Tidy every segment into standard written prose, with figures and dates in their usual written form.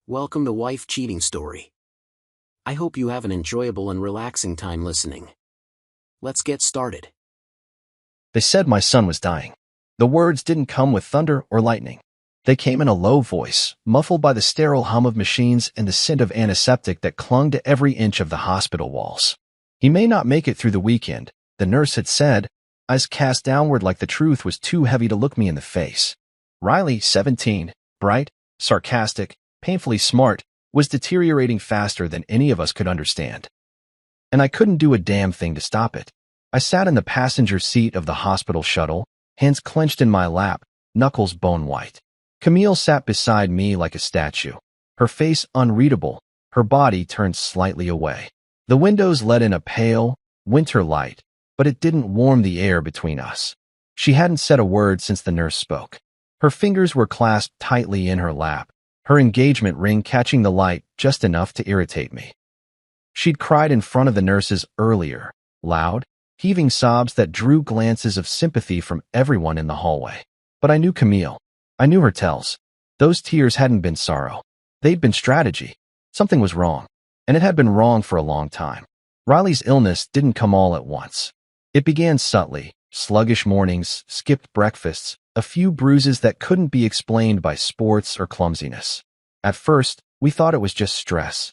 Welcome to Wife Cheating Story. I hope you have an enjoyable and relaxing time listening. Let's get started. They said my son was dying. The words didn't come with thunder or lightning. They came in a low voice, muffled by the sterile hum of machines and the scent of antiseptic that clung to every inch of the hospital walls. He may not make it through the weekend, the nurse had said, eyes cast downward like the truth was too heavy to look me in the face. Riley, 17, bright, sarcastic, painfully smart, was deteriorating faster than any of us could understand. And I couldn't do a damn thing to stop it. I sat in the passenger seat of the hospital shuttle, hands clenched in my lap, knuckles bone white. Camille sat beside me like a statue, her face unreadable, her body turned slightly away. The windows let in a pale, winter light, but it didn't warm the air between us. She hadn't said a word since the nurse spoke. Her fingers were clasped tightly in her lap, her engagement ring catching the light just enough to irritate me. She'd cried in front of the nurses earlier, loud, heaving sobs that drew glances of sympathy from everyone in the hallway. But I knew Camille. I knew her tells. Those tears hadn't been sorrow. They'd been strategy. Something was wrong, and it had been wrong for a long time. Riley's illness didn't come all at once. It began subtly, sluggish mornings, skipped breakfasts, a few bruises that couldn't be explained by sports or clumsiness. At first, we thought it was just stress.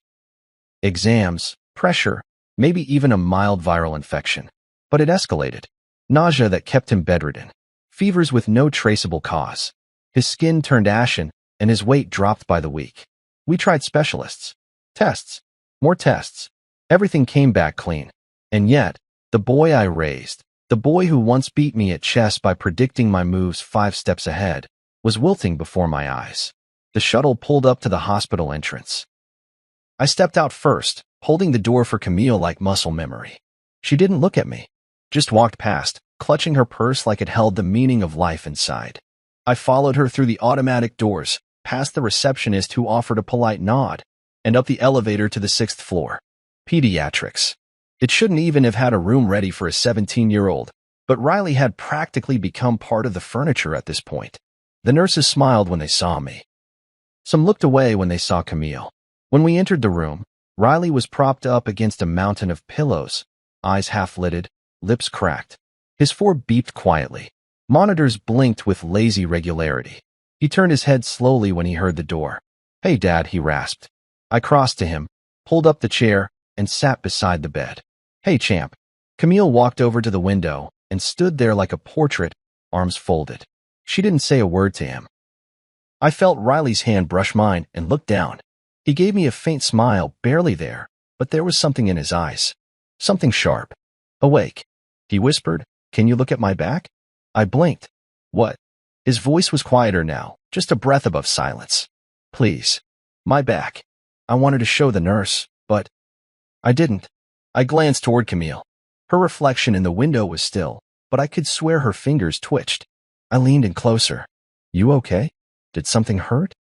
Exams, pressure, maybe even a mild viral infection. But it escalated. Nausea that kept him bedridden. Fevers with no traceable cause. His skin turned ashen, and his weight dropped by the week. We tried specialists. Tests. More tests. Everything came back clean. And yet, the boy I raised, the boy who once beat me at chess by predicting my moves 5 steps ahead, was wilting before my eyes. The shuttle pulled up to the hospital entrance. I stepped out first, holding the door for Camille like muscle memory. She didn't look at me, just walked past, clutching her purse like it held the meaning of life inside. I followed her through the automatic doors, past the receptionist who offered a polite nod, and up the elevator to the 6th floor. Pediatrics. It shouldn't even have had a room ready for a 17-year-old, but Riley had practically become part of the furniture at this point. The nurses smiled when they saw me. Some looked away when they saw Camille. When we entered the room, Riley was propped up against a mountain of pillows, eyes half-lidded, lips cracked. His form beeped quietly. Monitors blinked with lazy regularity. He turned his head slowly when he heard the door. "Hey, Dad," he rasped. I crossed to him, pulled up the chair, and sat beside the bed. "Hey, champ." Camille walked over to the window and stood there like a portrait, arms folded. She didn't say a word to him. I felt Riley's hand brush mine and looked down. He gave me a faint smile, barely there, but there was something in his eyes. Something sharp. "Awake." He whispered, "Can you look at my back?" I blinked. "What?" His voice was quieter now, just a breath above silence. "Please. My back. I wanted to show the nurse, but I didn't." I glanced toward Camille. Her reflection in the window was still, but I could swear her fingers twitched. I leaned in closer. "You okay? Did something hurt?"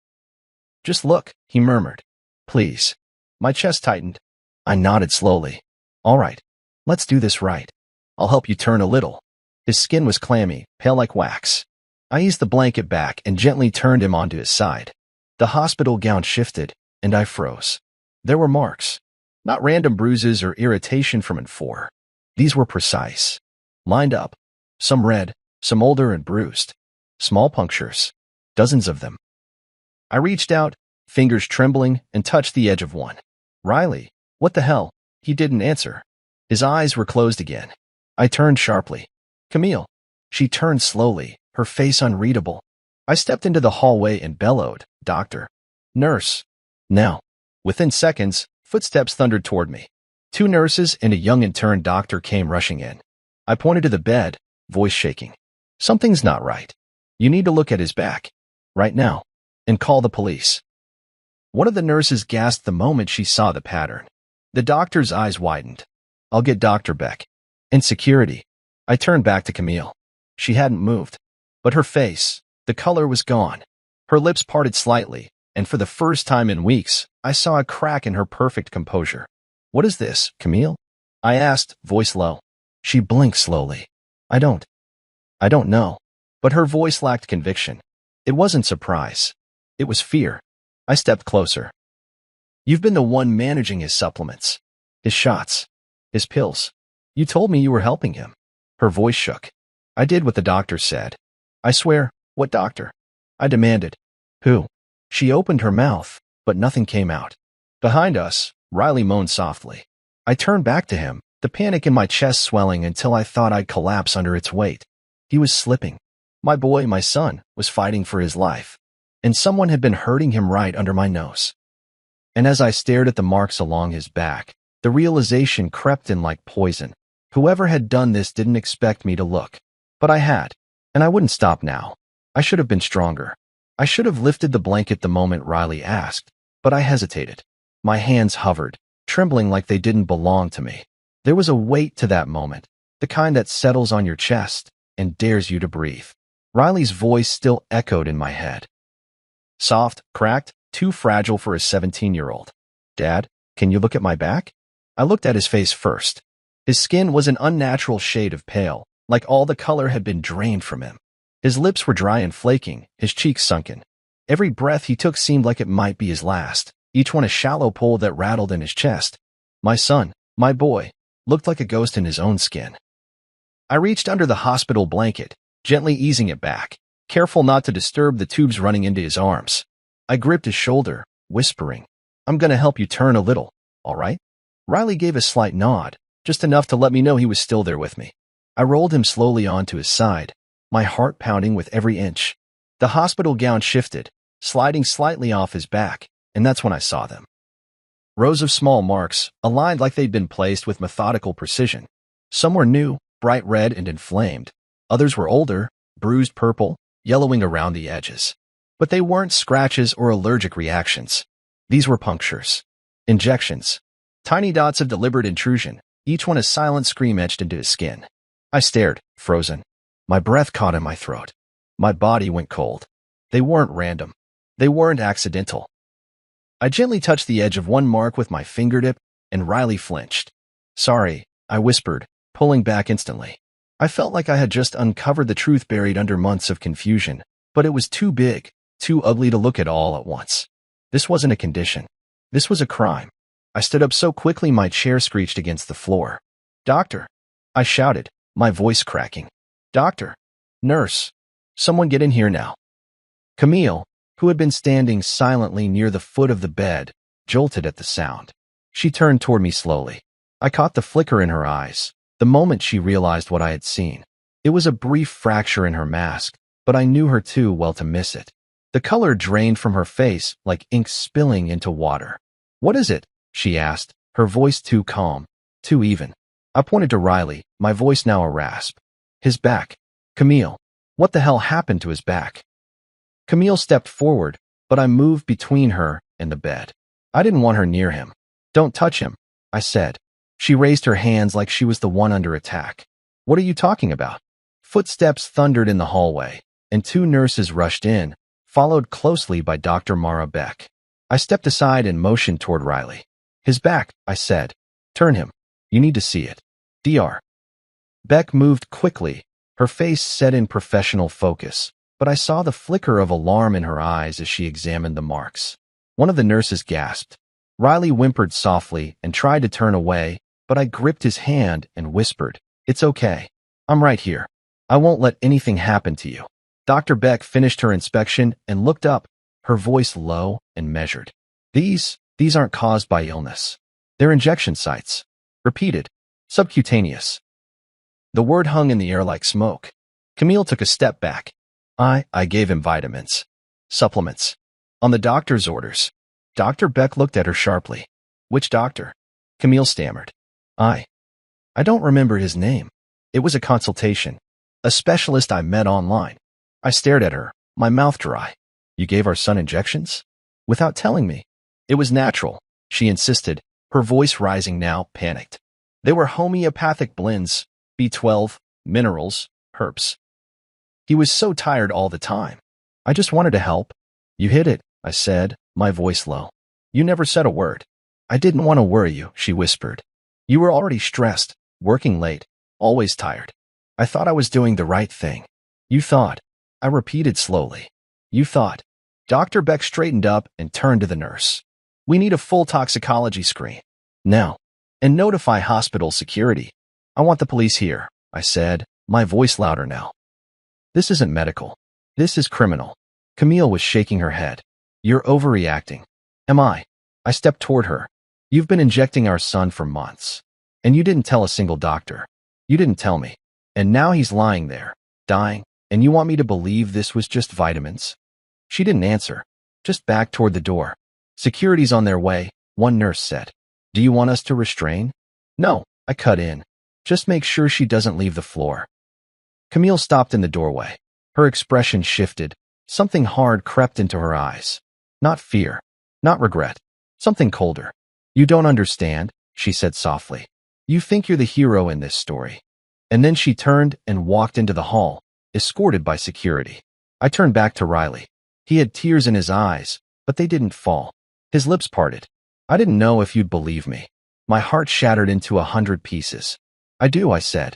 "Just look," he murmured. "Please." My chest tightened. I nodded slowly. "All right. Let's do this right. I'll help you turn a little." His skin was clammy, pale like wax. I eased the blanket back and gently turned him onto his side. The hospital gown shifted, and I froze. There were marks. Not random bruises or irritation from N4. These were precise. Lined up. Some red, some older and bruised. Small punctures. Dozens of them. I reached out, fingers trembling, and touched the edge of one. "Riley, what the hell?" He didn't answer. His eyes were closed again. I turned sharply. "Camille." She turned slowly, her face unreadable. I stepped into the hallway and bellowed, "Doctor." "Nurse." "Now." Within seconds, footsteps thundered toward me. 2 nurses and a young intern doctor came rushing in. I pointed to the bed, voice shaking. "Something's not right. You need to look at his back. Right now. And call the police." One of the nurses gasped the moment she saw the pattern. The doctor's eyes widened. "I'll get Dr. Beck." "And security." I turned back to Camille. She hadn't moved. But her face, the color was gone. Her lips parted slightly, and for the first time in weeks, I saw a crack in her perfect composure. "What is this, Camille?" I asked, voice low. She blinked slowly. I don't know." But her voice lacked conviction. It wasn't surprise. It was fear. I stepped closer. You've been the one managing his supplements, his shots, his pills. You told me you were helping him. Her voice shook. I did what the doctor said. I swear, what doctor? I demanded. Who? She opened her mouth, but nothing came out. Behind us, Riley moaned softly. I turned back to him, the panic in my chest swelling until I thought I'd collapse under its weight. He was slipping. My boy, my son, was fighting for his life. And someone had been hurting him right under my nose. And as I stared at the marks along his back, the realization crept in like poison. Whoever had done this didn't expect me to look. But I had. And I wouldn't stop now. I should have been stronger. I should have lifted the blanket the moment Riley asked, but I hesitated. My hands hovered, trembling like they didn't belong to me. There was a weight to that moment, the kind that settles on your chest and dares you to breathe. Riley's voice still echoed in my head. Soft, cracked, too fragile for a 17-year-old. Dad, can you look at my back? I looked at his face first. His skin was an unnatural shade of pale, like all the color had been drained from him. His lips were dry and flaking, his cheeks sunken. Every breath he took seemed like it might be his last, each one a shallow pull that rattled in his chest. My son, my boy, looked like a ghost in his own skin. I reached under the hospital blanket, gently easing it back, careful not to disturb the tubes running into his arms. I gripped his shoulder, whispering, I'm gonna help you turn a little, all right? Riley gave a slight nod, just enough to let me know he was still there with me. I rolled him slowly onto his side, my heart pounding with every inch. The hospital gown shifted, sliding slightly off his back, and that's when I saw them. Rows of small marks, aligned like they'd been placed with methodical precision. Some were new, bright red and inflamed. Others were older, bruised purple, yellowing around the edges. But they weren't scratches or allergic reactions. These were punctures. Injections. Tiny dots of deliberate intrusion, each one a silent scream etched into his skin. I stared, frozen. My breath caught in my throat. My body went cold. They weren't random. They weren't accidental. I gently touched the edge of one mark with my fingertip, and Riley flinched. Sorry, I whispered, pulling back instantly. I felt like I had just uncovered the truth buried under months of confusion, but it was too big, too ugly to look at all at once. This wasn't a condition. This was a crime. I stood up so quickly my chair screeched against the floor. Doctor! I shouted, my voice cracking. Doctor! Nurse! Someone get in here now. Camille, who had been standing silently near the foot of the bed, jolted at the sound. She turned toward me slowly. I caught the flicker in her eyes, the moment she realized what I had seen. It was a brief fracture in her mask, but I knew her too well to miss it. The color drained from her face like ink spilling into water. What is it? She asked, her voice too calm, too even. I pointed to Riley, my voice now a rasp. His back. Camille. What the hell happened to his back? Camille stepped forward, but I moved between her and the bed. I didn't want her near him. Don't touch him, I said. She raised her hands like she was the one under attack. What are you talking about? Footsteps thundered in the hallway, and two nurses rushed in, followed closely by Dr. Mara Beck. I stepped aside and motioned toward Riley. His back, I said. Turn him. You need to see it. Dr. Beck moved quickly, her face set in professional focus, but I saw the flicker of alarm in her eyes as she examined the marks. One of the nurses gasped. Riley whimpered softly and tried to turn away, but I gripped his hand and whispered, It's okay. I'm right here. I won't let anything happen to you. Dr. Beck finished her inspection and looked up, her voice low and measured. These aren't caused by illness. They're injection sites. Repeated. Subcutaneous. The word hung in the air like smoke. Camille took a step back. I gave him vitamins. Supplements. On the doctor's orders. Dr. Beck looked at her sharply. Which doctor? Camille stammered. I don't remember his name. It was a consultation. A specialist I met online. I stared at her, my mouth dry. You gave our son injections? Without telling me. It was natural, she insisted, her voice rising now, panicked. They were homeopathic blends, B12, minerals, herbs. He was so tired all the time. I just wanted to help. You hit it, I said, my voice low. You never said a word. I didn't want to worry you, she whispered. You were already stressed, working late, always tired. I thought I was doing the right thing. You thought. I repeated slowly. You thought. Dr. Beck straightened up and turned to the nurse. We need a full toxicology screen. Now. And notify hospital security. I want the police here, I said, my voice louder now. This isn't medical. This is criminal. Camille was shaking her head. You're overreacting. Am I? I stepped toward her. You've been injecting our son for months. And you didn't tell a single doctor. You didn't tell me. And now he's lying there, dying, and you want me to believe this was just vitamins? She didn't answer. Just backed toward the door. Security's on their way, one nurse said. Do you want us to restrain? No, I cut in. Just make sure she doesn't leave the floor. Camille stopped in the doorway. Her expression shifted. Something hard crept into her eyes. Not fear. Not regret. Something colder. You don't understand, she said softly. You think you're the hero in this story. And then she turned and walked into the hall, escorted by security. I turned back to Riley. He had tears in his eyes, but they didn't fall. His lips parted. I didn't know if you'd believe me. My heart shattered into 100 pieces. I do, I said.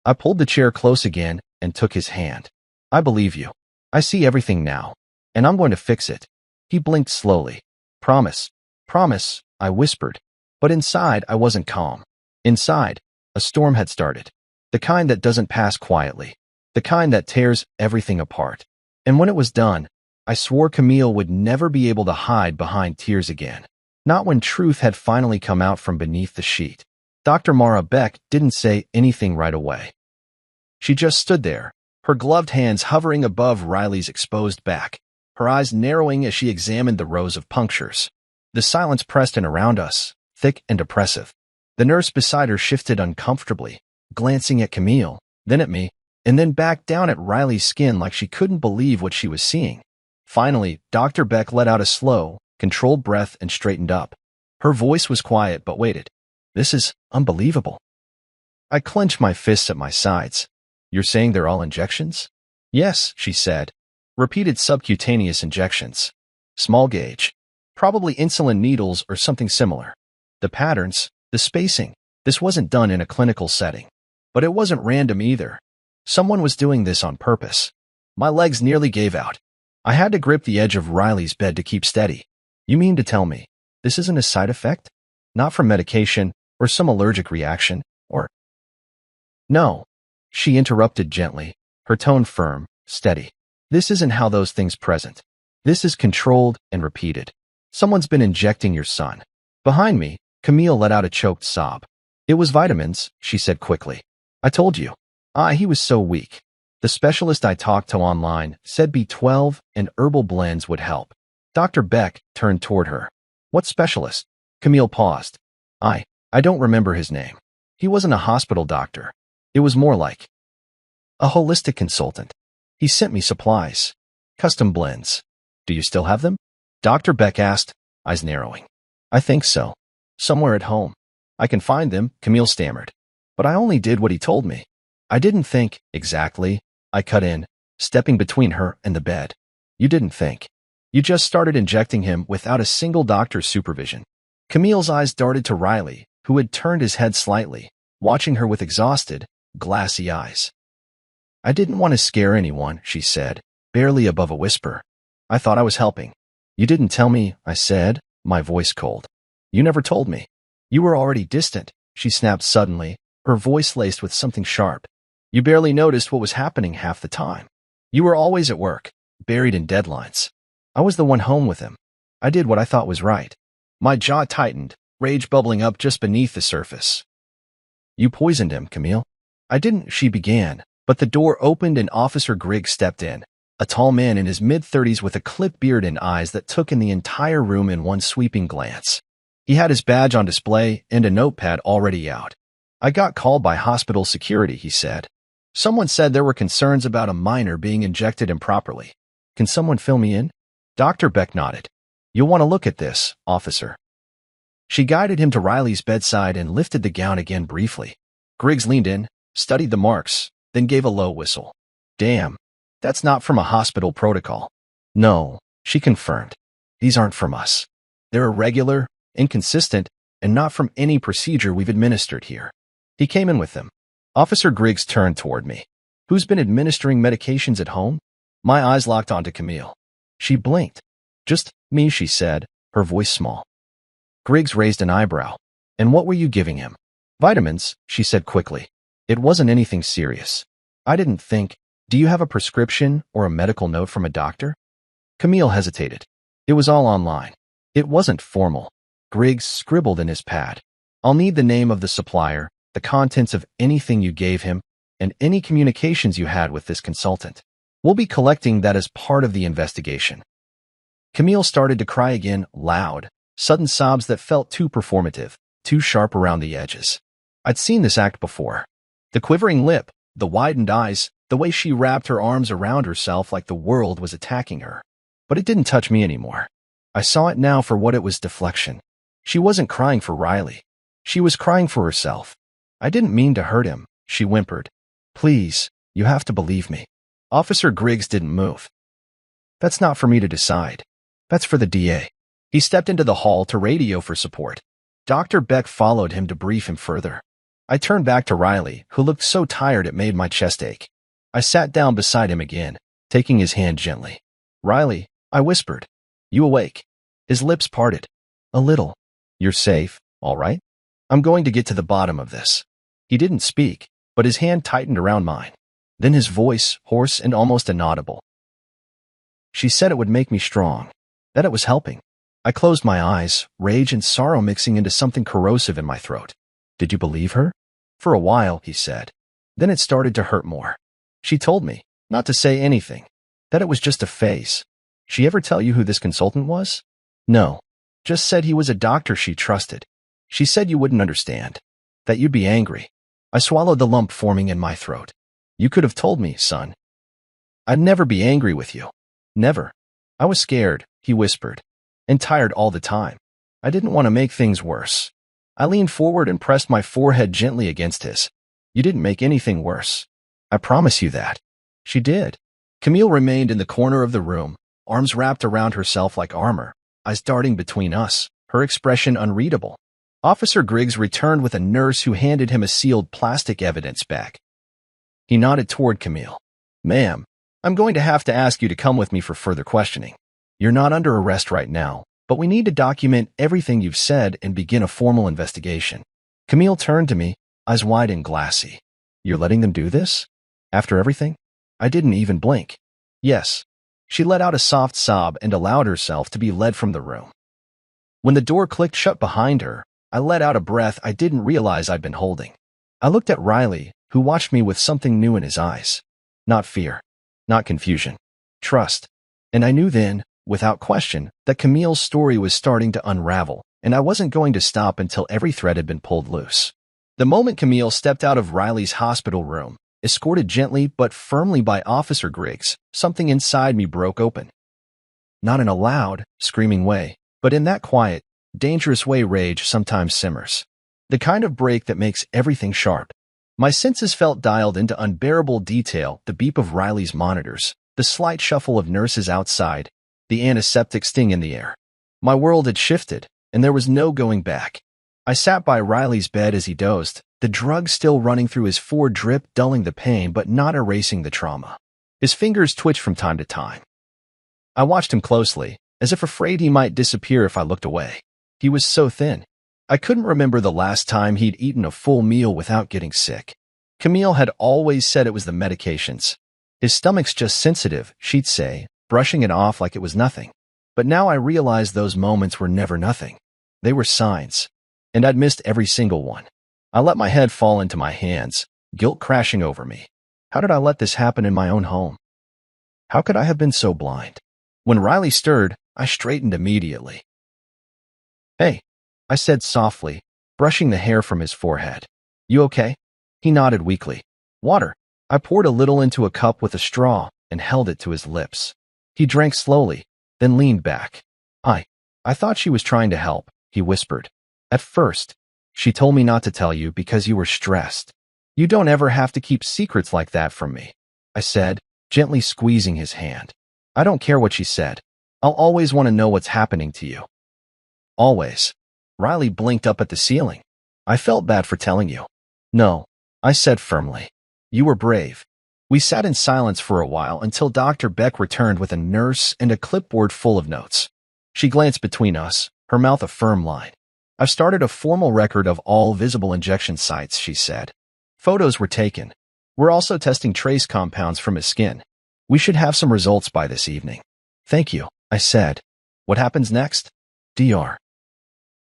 I pulled the chair close again and took his hand. I believe you. I see everything now, and I'm going to fix it. He blinked slowly. Promise. Promise, I whispered. But inside, I wasn't calm. Inside, a storm had started. The kind that doesn't pass quietly. The kind that tears everything apart. And when it was done, I swore Camille would never be able to hide behind tears again. Not when truth had finally come out from beneath the sheet. Dr. Mara Beck didn't say anything right away. She just stood there, her gloved hands hovering above Riley's exposed back, her eyes narrowing as she examined the rows of punctures. The silence pressed in around us, thick and oppressive. The nurse beside her shifted uncomfortably, glancing at Camille, then at me, and then back down at Riley's skin like she couldn't believe what she was seeing. Finally, Dr. Beck let out a slow, controlled breath and straightened up. Her voice was quiet but weighted. This is unbelievable. I clenched my fists at my sides. You're saying they're all injections? Yes, she said. Repeated subcutaneous injections. Small gauge. Probably insulin needles or something similar. The patterns, the spacing. This wasn't done in a clinical setting. But it wasn't random either. Someone was doing this on purpose. My legs nearly gave out. I had to grip the edge of Riley's bed to keep steady. You mean to tell me this isn't a side effect? Not from medication or some allergic reaction or... No, she interrupted gently, her tone firm, steady. This isn't how those things present. This is controlled and repeated. Someone's been injecting your son. Behind me, Camille let out a choked sob. It was vitamins, she said quickly. I told you. He was so weak. The specialist I talked to online said B12 and herbal blends would help. Dr. Beck turned toward her. What specialist? Camille paused. I don't remember his name. He wasn't a hospital doctor. It was more like a holistic consultant. He sent me supplies. Custom blends. Do you still have them? Dr. Beck asked, eyes narrowing. I think so. Somewhere at home. I can find them, Camille stammered. But I only did what he told me. I didn't think, exactly. I cut in, stepping between her and the bed. You didn't think. You just started injecting him without a single doctor's supervision. Camille's eyes darted to Riley, who had turned his head slightly, watching her with exhausted, glassy eyes. I didn't want to scare anyone, she said, barely above a whisper. I thought I was helping. You didn't tell me, I said, my voice cold. You never told me. You were already distant, she snapped suddenly, her voice laced with something sharp. You barely noticed what was happening half the time. You were always at work, buried in deadlines. I was the one home with him. I did what I thought was right. My jaw tightened, rage bubbling up just beneath the surface. You poisoned him, Camille. I didn't, she began, but the door opened and Officer Griggs stepped in, a tall man in his mid-30s with a clipped beard and eyes that took in the entire room in one sweeping glance. He had his badge on display and a notepad already out. I got called by hospital security, he said. Someone said there were concerns about a minor being injected improperly. Can someone fill me in? Dr. Beck nodded. You'll want to look at this, officer. She guided him to Riley's bedside and lifted the gown again briefly. Griggs leaned in, studied the marks, then gave a low whistle. Damn, that's not from a hospital protocol. No, she confirmed. These aren't from us. They're irregular, inconsistent, and not from any procedure we've administered here. He came in with them. Officer Griggs turned toward me. Who's been administering medications at home? My eyes locked onto Camille. She blinked. Just me, she said, her voice small. Griggs raised an eyebrow. And what were you giving him? Vitamins, she said quickly. It wasn't anything serious. I didn't think, do you have a prescription or a medical note from a doctor? Camille hesitated. It was all online. It wasn't formal. Griggs scribbled in his pad. I'll need the name of the supplier, the contents of anything you gave him, and any communications you had with this consultant. We'll be collecting that as part of the investigation. Camille started to cry again, loud, sudden sobs that felt too performative, too sharp around the edges. I'd seen this act before. The quivering lip, the widened eyes, the way she wrapped her arms around herself like the world was attacking her. But it didn't touch me anymore. I saw it now for what it was: deflection. She wasn't crying for Riley. She was crying for herself. I didn't mean to hurt him, she whimpered. Please, you have to believe me. Officer Griggs didn't move. That's not for me to decide. That's for the DA. He stepped into the hall to radio for support. Dr. Beck followed him to brief him further. I turned back to Riley, who looked so tired it made my chest ache. I sat down beside him again, taking his hand gently. Riley, I whispered. You awake? His lips parted. A little. You're safe, all right? I'm going to get to the bottom of this. He didn't speak, but his hand tightened around mine. Then his voice, hoarse and almost inaudible. She said it would make me strong, that it was helping. I closed my eyes, rage and sorrow mixing into something corrosive in my throat. Did you believe her? For a while, he said. Then it started to hurt more. She told me not to say anything, that it was just a phase. She ever tell you who this consultant was? No. Just said he was a doctor she trusted. She said you wouldn't understand, that you'd be angry. I swallowed the lump forming in my throat. You could have told me, son. I'd never be angry with you. Never. I was scared, he whispered, and tired all the time. I didn't want to make things worse. I leaned forward and pressed my forehead gently against his. You didn't make anything worse. I promise you that. She did. Camille remained in the corner of the room, arms wrapped around herself like armor, eyes darting between us, her expression unreadable. Officer Griggs returned with a nurse who handed him a sealed plastic evidence bag. He nodded toward Camille. Ma'am, I'm going to have to ask you to come with me for further questioning. You're not under arrest right now, but we need to document everything you've said and begin a formal investigation. Camille turned to me, eyes wide and glassy. You're letting them do this? After everything? I didn't even blink. Yes. She let out a soft sob and allowed herself to be led from the room. When the door clicked shut behind her, I let out a breath I didn't realize I'd been holding. I looked at Riley, who watched me with something new in his eyes. Not fear. Not confusion. Trust. And I knew then, without question, that Camille's story was starting to unravel, and I wasn't going to stop until every thread had been pulled loose. The moment Camille stepped out of Riley's hospital room, escorted gently but firmly by Officer Griggs, something inside me broke open. Not in a loud, screaming way, but in that quiet, dangerous way rage sometimes simmers. The kind of break that makes everything sharp. My senses felt dialed into unbearable detail: the beep of Riley's monitors, the slight shuffle of nurses outside, the antiseptic sting in the air. My world had shifted, and there was no going back. I sat by Riley's bed as he dozed, the drug still running through his forehead, drip dulling the pain but not erasing the trauma. His fingers twitched from time to time. I watched him closely, as if afraid he might disappear if I looked away. He was so thin. I couldn't remember the last time he'd eaten a full meal without getting sick. Camille had always said it was the medications. His stomach's just sensitive, she'd say, brushing it off like it was nothing. But now I realized those moments were never nothing. They were signs. And I'd missed every single one. I let my head fall into my hands, guilt crashing over me. How did I let this happen in my own home? How could I have been so blind? When Riley stirred, I straightened immediately. Hey, I said softly, brushing the hair from his forehead. You okay? He nodded weakly. Water. I poured a little into a cup with a straw and held it to his lips. He drank slowly, then leaned back. I thought she was trying to help, he whispered. At first, she told me not to tell you because you were stressed. You don't ever have to keep secrets like that from me, I said, gently squeezing his hand. I don't care what she said. I'll always want to know what's happening to you. Always. Riley blinked up at the ceiling. I felt bad for telling you. No, I said firmly. You were brave. We sat in silence for a while until Dr. Beck returned with a nurse and a clipboard full of notes. She glanced between us, her mouth a firm line. I've started a formal record of all visible injection sites, she said. Photos were taken. We're also testing trace compounds from his skin. We should have some results by this evening. Thank you, I said. What happens next? Dr.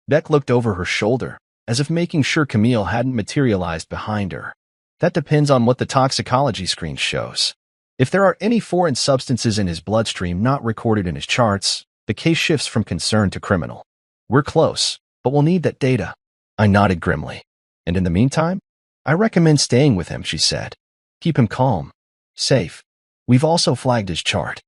Beck looked over her shoulder, as if making sure Camille hadn't materialized behind her. That depends on what the toxicology screen shows. If there are any foreign substances in his bloodstream not recorded in his charts, the case shifts from concern to criminal. We're close, but we'll need that data. I nodded grimly. And in the meantime, I recommend staying with him, she said. Keep him calm, safe. We've also flagged his chart.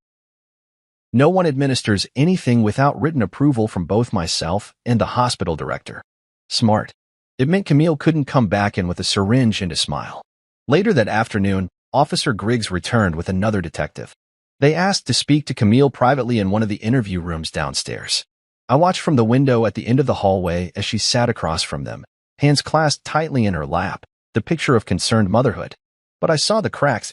No one administers anything without written approval from both myself and the hospital director. Smart. It meant Camille couldn't come back in with a syringe and a smile. Later that afternoon, Officer Griggs returned with another detective. They asked to speak to Camille privately in one of the interview rooms downstairs. I watched from the window at the end of the hallway as she sat across from them, hands clasped tightly in her lap, the picture of concerned motherhood. But I saw the cracks.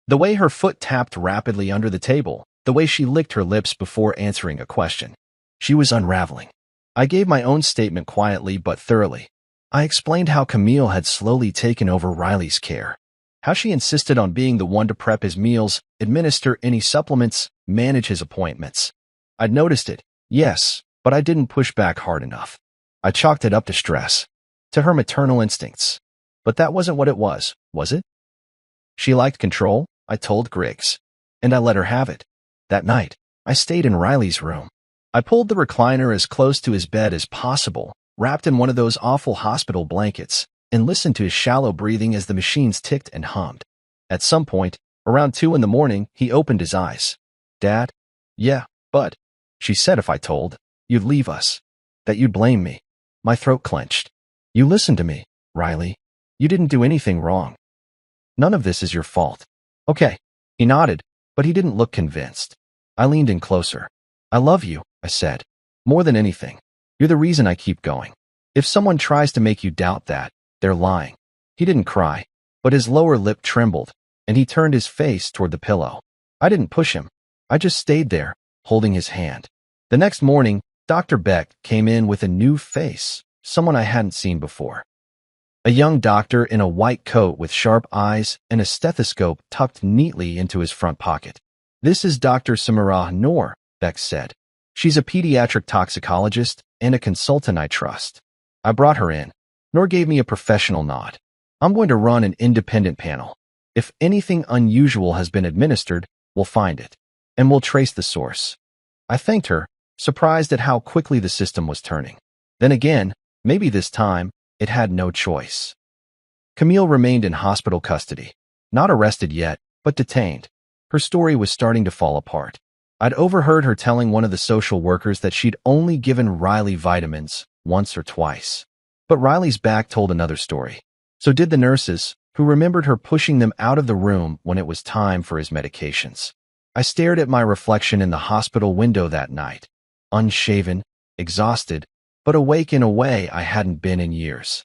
The way her foot tapped rapidly under the table, the way she licked her lips before answering a question. She was unraveling. I gave my own statement quietly but thoroughly. I explained how Camille had slowly taken over Riley's care, how she insisted on being the one to prep his meals, administer any supplements, manage his appointments. I'd noticed it, yes, but I didn't push back hard enough. I chalked it up to stress, to her maternal instincts. But that wasn't what it was it? She liked control, I told Griggs, and I let her have it. That night, I stayed in Riley's room. I pulled the recliner as close to his bed as possible, wrapped in one of those awful hospital blankets, and listened to his shallow breathing as the machines ticked and hummed. At some point, around 2 a.m, he opened his eyes. Dad? Yeah, but, she said if I told, you'd leave us. That you'd blame me. My throat clenched. You listened to me, Riley. You didn't do anything wrong. None of this is your fault. Okay. He nodded, but he didn't look convinced. I leaned in closer. I love you, I said. More than anything. You're the reason I keep going. If someone tries to make you doubt that, they're lying. He didn't cry, but his lower lip trembled, and he turned his face toward the pillow. I didn't push him. I just stayed there, holding his hand. The next morning, Dr. Beck came in with a new face, someone I hadn't seen before. A young doctor in a white coat with sharp eyes and a stethoscope tucked neatly into his front pocket. This is Dr. Samirah Noor, Beck said. She's a pediatric toxicologist and a consultant I trust. I brought her in. Noor gave me a professional nod. I'm going to run an independent panel. If anything unusual has been administered, we'll find it, and we'll trace the source. I thanked her, surprised at how quickly the system was turning. Then again, maybe this time, it had no choice. Camille remained in hospital custody. Not arrested yet, but detained. Her story was starting to fall apart. I'd overheard her telling one of the social workers that she'd only given Riley vitamins once or twice. But Riley's back told another story. So did the nurses, who remembered her pushing them out of the room when it was time for his medications. I stared at my reflection in the hospital window that night, unshaven, exhausted, but awake in a way I hadn't been in years.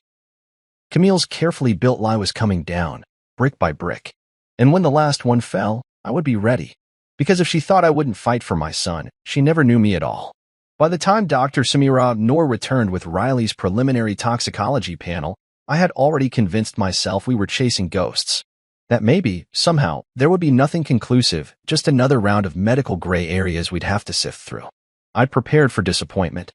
Camille's carefully built lie was coming down, brick by brick. And when the last one fell, I would be ready. Because if she thought I wouldn't fight for my son, she never knew me at all. By the time Dr. Samirah Noor returned with Riley's preliminary toxicology panel, I had already convinced myself we were chasing ghosts. That maybe, somehow, there would be nothing conclusive, just another round of medical gray areas we'd have to sift through. I'd prepared for disappointment.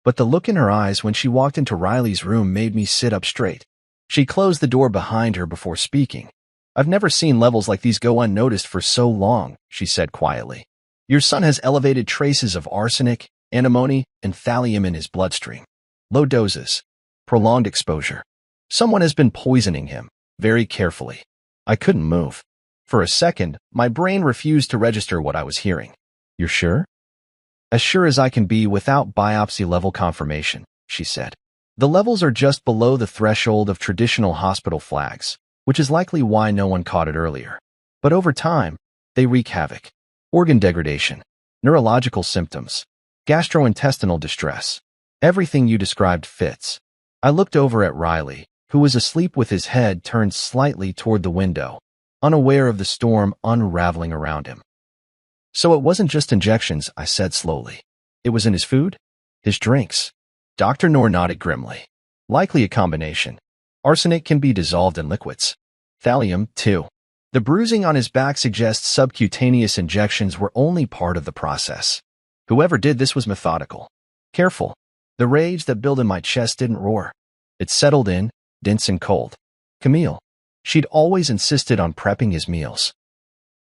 But the look in her eyes when she walked into Riley's room made me sit up straight. She closed the door behind her before speaking. I've never seen levels like these go unnoticed for so long, she said quietly. Your son has elevated traces of arsenic, antimony, and thallium in his bloodstream. Low doses. Prolonged exposure. Someone has been poisoning him, very carefully. I couldn't move. For a second, my brain refused to register what I was hearing. You're sure? As sure as I can be without biopsy-level confirmation, she said. The levels are just below the threshold of traditional hospital flags, which is likely why no one caught it earlier. But over time, they wreak havoc. Organ degradation, neurological symptoms, gastrointestinal distress. Everything you described fits. I looked over at Riley, who was asleep with his head turned slightly toward the window, unaware of the storm unraveling around him. So it wasn't just injections, I said slowly. It was in his food? His drinks? Dr. Noor nodded grimly. Likely a combination. Arsenic can be dissolved in liquids. Thallium, too. The bruising on his back suggests subcutaneous injections were only part of the process. Whoever did this was methodical. Careful. The rage that built in my chest didn't roar. It settled in, dense and cold. Camille. She'd always insisted on prepping his meals.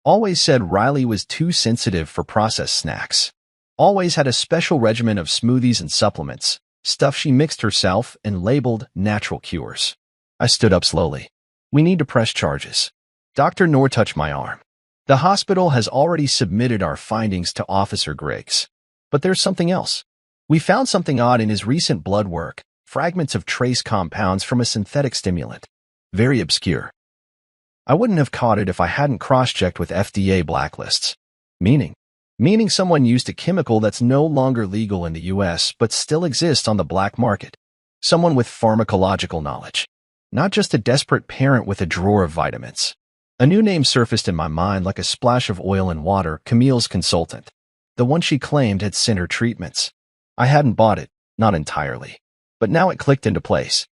Always said Riley was too sensitive for processed snacks. Always had a special regimen of smoothies and supplements, stuff she mixed herself and labeled natural cures. I stood up slowly. We need to press charges. Dr. Noor touched my arm. The hospital has already submitted our findings to Officer Griggs. But there's something else. We found something odd in his recent blood work, fragments of trace compounds from a synthetic stimulant. Very obscure. I wouldn't have caught it if I hadn't cross-checked with FDA blacklists. Meaning someone used a chemical that's no longer legal in the US but still exists on the black market. Someone with pharmacological knowledge. Not just a desperate parent with a drawer of vitamins. A new name surfaced in my mind like a splash of oil in water, Camille's consultant. The one she claimed had sent her treatments. I hadn't bought it, not entirely. But now it clicked into place.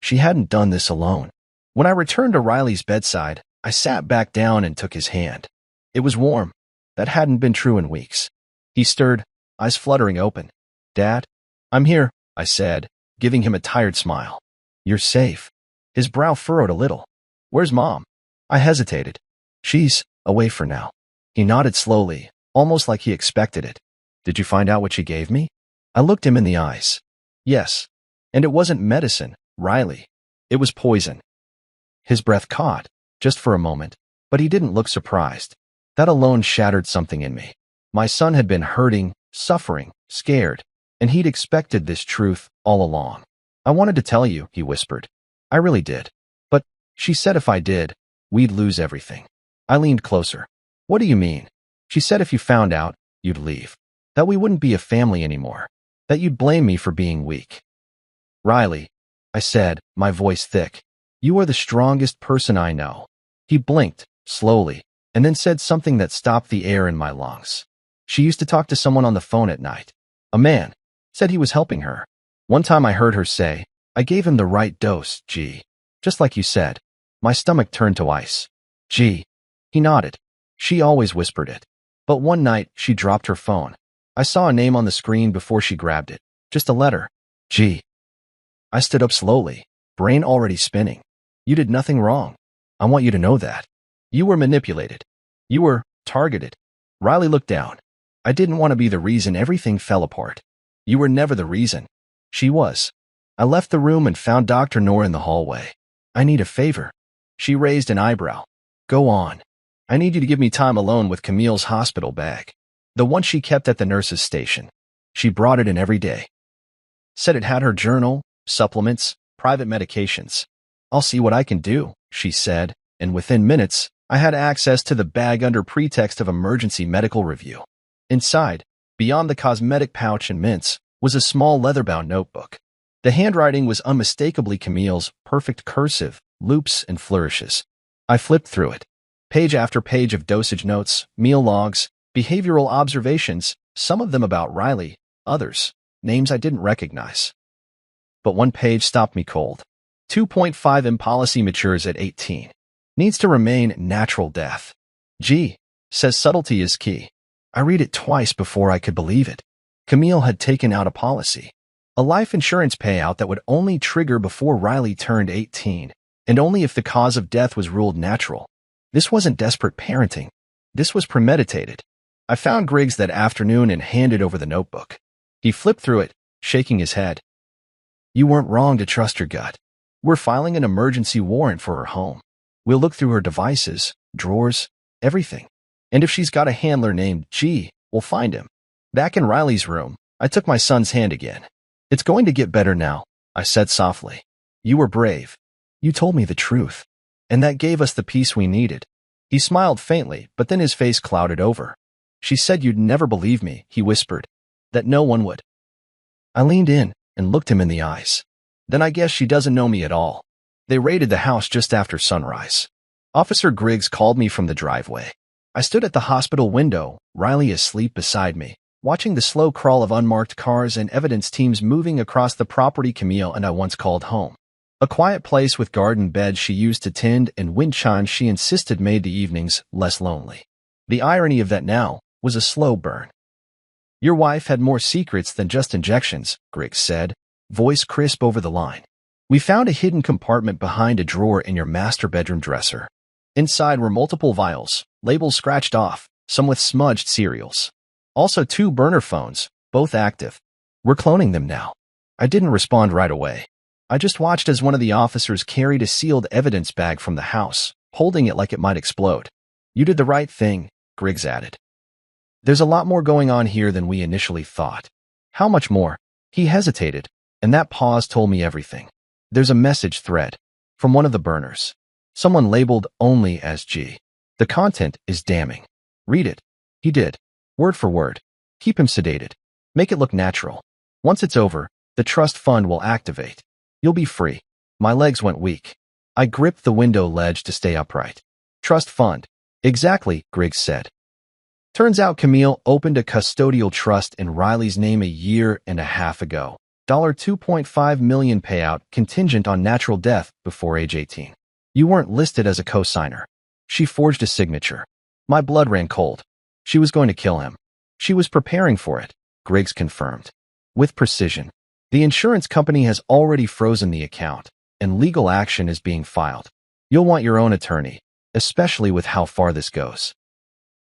She hadn't done this alone. When I returned to Riley's bedside, I sat back down and took his hand. It was warm. That hadn't been true in weeks. He stirred, eyes fluttering open. Dad? I'm here, I said, giving him a tired smile. You're safe. His brow furrowed a little. Where's Mom? I hesitated. She's away for now. He nodded slowly, almost like he expected it. Did you find out what she gave me? I looked him in the eyes. Yes. And it wasn't medicine, Riley. It was poison. His breath caught, just for a moment, but he didn't look surprised. That alone shattered something in me. My son had been hurting, suffering, scared, and he'd expected this truth all along. I wanted to tell you, he whispered. I really did. But, she said if I did, we'd lose everything. I leaned closer. What do you mean? She said if you found out, you'd leave. That we wouldn't be a family anymore. That you'd blame me for being weak. Riley, I said, my voice thick. You are the strongest person I know. He blinked, slowly, and then said something that stopped the air in my lungs. She used to talk to someone on the phone at night. A man. Said he was helping her. One time I heard her say, I gave him the right dose, G. Just like you said. My stomach turned to ice. G. He nodded. She always whispered it. But one night, she dropped her phone. I saw a name on the screen before she grabbed it. Just a letter. G. I stood up slowly, brain already spinning. You did nothing wrong. I want you to know that. You were manipulated. You were targeted. Riley looked down. I didn't want to be the reason everything fell apart. You were never the reason. She was. I left the room and found Dr. Noor in the hallway. I need a favor. She raised an eyebrow. Go on. I need you to give me time alone with Camille's hospital bag. The one she kept at the nurse's station. She brought it in every day. Said it had her journal, supplements, private medications. I'll see what I can do, she said, and within minutes, I had access to the bag under pretext of emergency medical review. Inside, beyond the cosmetic pouch and mints, was a small leather-bound notebook. The handwriting was unmistakably Camille's, perfect cursive, loops and flourishes. I flipped through it. Page after page of dosage notes, meal logs, behavioral observations, some of them about Riley, others, names I didn't recognize. But one page stopped me cold. 2.5 in policy matures at 18. Needs to remain natural death. G. Says subtlety is key. I read it twice before I could believe it. Camille had taken out a policy. A life insurance payout that would only trigger before Riley turned 18, and only if the cause of death was ruled natural. This wasn't desperate parenting. This was premeditated. I found Griggs that afternoon and handed over the notebook. He flipped through it, shaking his head. You weren't wrong to trust your gut. We're filing an emergency warrant for her home. We'll look through her devices, drawers, everything. And if she's got a handler named G, we'll find him. Back in Riley's room, I took my son's hand again. It's going to get better now, I said softly. You were brave. You told me the truth. And that gave us the peace we needed. He smiled faintly, but then his face clouded over. She said you'd never believe me, he whispered. That no one would. I leaned in and looked him in the eyes. Then I guess she doesn't know me at all. They raided the house just after sunrise. Officer Griggs called me from the driveway. I stood at the hospital window, Riley asleep beside me, watching the slow crawl of unmarked cars and evidence teams moving across the property Camille and I once called home. A quiet place with garden beds she used to tend and wind chimes she insisted made the evenings less lonely. The irony of that now was a slow burn. Your wife had more secrets than just injections, Griggs said, voice crisp over the line. We found a hidden compartment behind a drawer in your master bedroom dresser. Inside were multiple vials, labels scratched off, some with smudged serials. Also 2 burner phones, both active. We're cloning them now. I didn't respond right away. I just watched as one of the officers carried a sealed evidence bag from the house, holding it like it might explode. You did the right thing, Griggs added. There's a lot more going on here than we initially thought. How much more? He hesitated, and that pause told me everything. There's a message thread from one of the burners. Someone labeled only as G. The content is damning. Read it. He did. Word for word. Keep him sedated. Make it look natural. Once it's over, the trust fund will activate. You'll be free. My legs went weak. I gripped the window ledge to stay upright. Trust fund. Exactly, Griggs said. Turns out Camille opened a custodial trust in Riley's name a year and a half ago. $2.5 million payout contingent on natural death before age 18. You weren't listed as a co-signer. She forged a signature. My blood ran cold. She was going to kill him. She was preparing for it, Griggs confirmed. With precision. The insurance company has already frozen the account, and legal action is being filed. You'll want your own attorney, especially with how far this goes.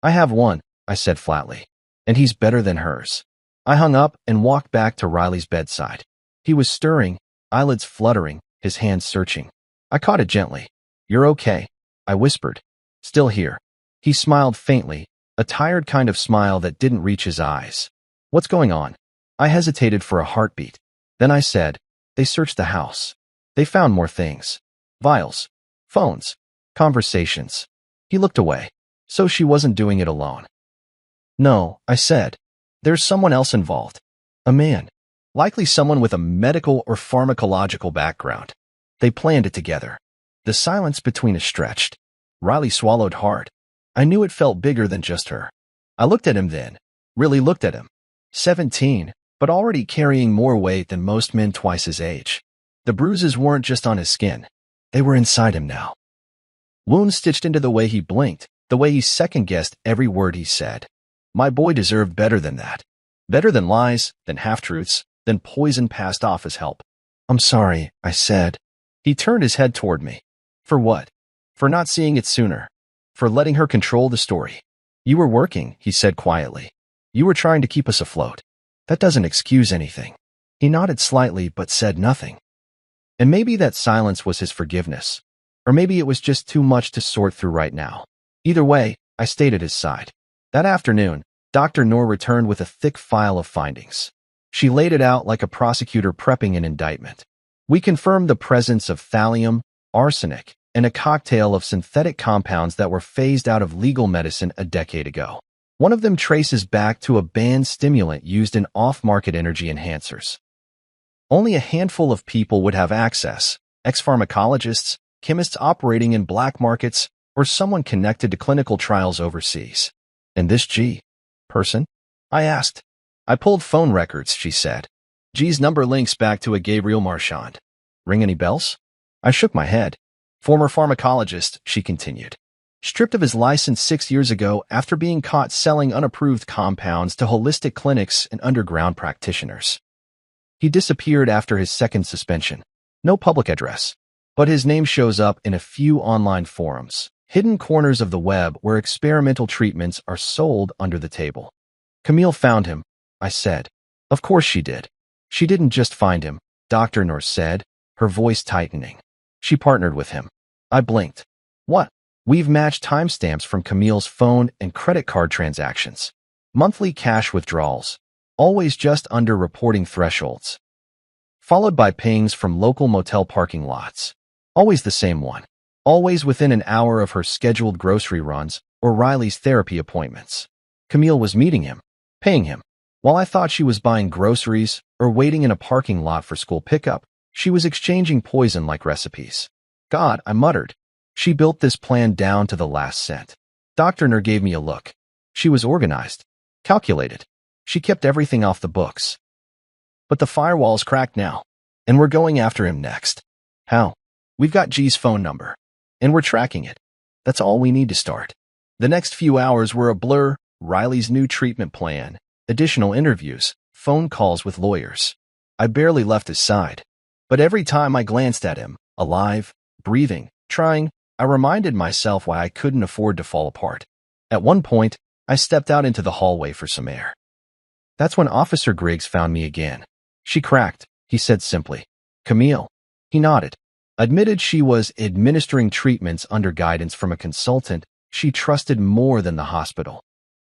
I have one, I said flatly, and he's better than hers. I hung up and walked back to Riley's bedside. He was stirring, eyelids fluttering, his hands searching. I caught it gently. You're okay, I whispered. Still here. He smiled faintly, a tired kind of smile that didn't reach his eyes. What's going on? I hesitated for a heartbeat. Then I said, they searched the house. They found more things. Vials. Phones. Conversations. He looked away. So she wasn't doing it alone. No, I said. There's someone else involved. A man. Likely someone with a medical or pharmacological background. They planned it together. The silence between us stretched. Riley swallowed hard. I knew it felt bigger than just her. I looked at him then. Really looked at him. 17, but already carrying more weight than most men twice his age. The bruises weren't just on his skin. They were inside him now. Wounds stitched into the way he blinked, the way he second-guessed every word he said. My boy deserved better than that. Better than lies, than half-truths, than poison passed off as help. I'm sorry, I said. He turned his head toward me. For what? For not seeing it sooner. For letting her control the story. You were working, he said quietly. You were trying to keep us afloat. That doesn't excuse anything. He nodded slightly but said nothing. And maybe that silence was his forgiveness. Or maybe it was just too much to sort through right now. Either way, I stayed at his side. That afternoon, Dr. Noor returned with a thick file of findings. She laid it out like a prosecutor prepping an indictment. We confirmed the presence of thallium, arsenic, and a cocktail of synthetic compounds that were phased out of legal medicine a decade ago. One of them traces back to a banned stimulant used in off-market energy enhancers. Only a handful of people would have access: ex-pharmacologists, chemists operating in black markets, or someone connected to clinical trials overseas. And this G person? I asked. I pulled phone records, she said. G's number links back to a Gabriel Marchand. Ring any bells? I shook my head. Former pharmacologist, she continued. Stripped of his license 6 years ago after being caught selling unapproved compounds to holistic clinics and underground practitioners. He disappeared after his second suspension. No public address. But his name shows up in a few online forums, hidden corners of the web where experimental treatments are sold under the table. Camille found him, I said. Of course she did. She didn't just find him, Dr. Noor said, her voice tightening. She partnered with him. I blinked. What? We've matched timestamps from Camille's phone and credit card transactions. Monthly cash withdrawals, always just under reporting thresholds. Followed by pings from local motel parking lots. Always the same one. Always within an hour of her scheduled grocery runs or Riley's therapy appointments. Camille was meeting him, paying him. While I thought she was buying groceries or waiting in a parking lot for school pickup, she was exchanging poison like recipes. God, I muttered. She built this plan down to the last cent. Dr. Nur gave me a look. She was organized, calculated. She kept everything off the books. But the firewall's cracked now, and we're going after him next. How? We've got G's phone number, and we're tracking it. That's all we need to start. The next few hours were a blur: Riley's new treatment plan, additional interviews, phone calls with lawyers. I barely left his side. But every time I glanced at him, alive, breathing, trying, I reminded myself why I couldn't afford to fall apart. At one point, I stepped out into the hallway for some air. That's when Officer Griggs found me again. She cracked, he said simply. Camille. He nodded. Admitted she was administering treatments under guidance from a consultant she trusted more than the hospital.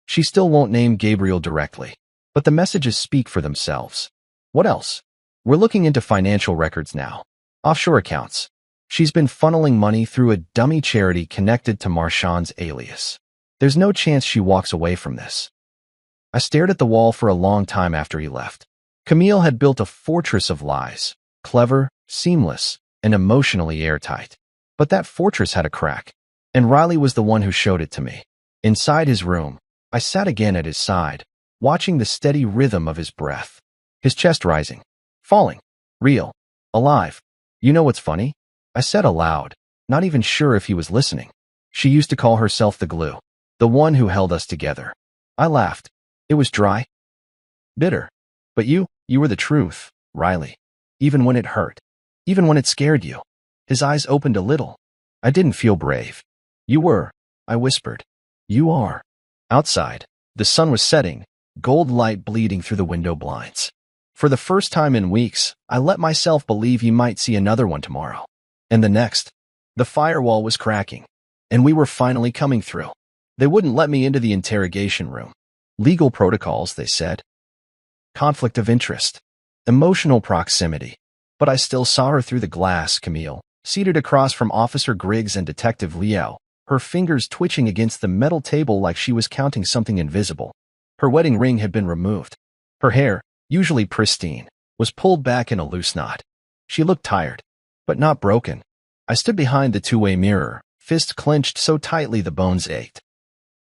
She still won't name Gabriel directly, but the messages speak for themselves. What else? We're looking into financial records now. Offshore accounts. She's been funneling money through a dummy charity connected to Marchand's alias. There's no chance she walks away from this. I stared at the wall for a long time after he left. Camille had built a fortress of lies, clever, seamless, and emotionally airtight. But that fortress had a crack, and Riley was the one who showed it to me. Inside his room, I sat again at his side, watching the steady rhythm of his breath. His chest rising, falling, real, alive. You know what's funny? I said aloud, not even sure if he was listening. She used to call herself the glue, the one who held us together. I laughed. It was dry, bitter. But you were the truth, Riley. Even when it hurt. Even when it scared you. His eyes opened a little. I didn't feel brave. You were, I whispered. You are. Outside, the sun was setting, gold light bleeding through the window blinds. For the first time in weeks, I let myself believe he might see another one tomorrow. And the next. The firewall was cracking, and we were finally coming through. They wouldn't let me into the interrogation room. Legal protocols, they said. Conflict of interest. Emotional proximity. But I still saw her through the glass, Camille, seated across from Officer Griggs and Detective Liao, her fingers twitching against the metal table like she was counting something invisible. Her wedding ring had been removed. Her hair, usually pristine, was pulled back in a loose knot. She looked tired, but not broken. I stood behind the two-way mirror, fist clenched so tightly the bones ached.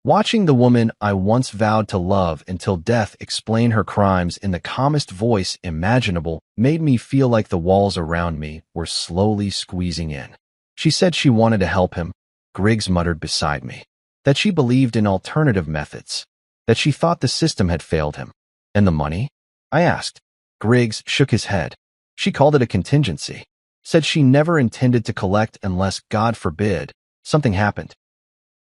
Watching the woman I once vowed to love until death explain her crimes in the calmest voice imaginable made me feel like the walls around me were slowly squeezing in. She said she wanted to help him, Griggs muttered beside me. That she believed in alternative methods. That she thought the system had failed him. And the money? I asked. Griggs shook his head. She called it a contingency. Said she never intended to collect unless, God forbid, something happened.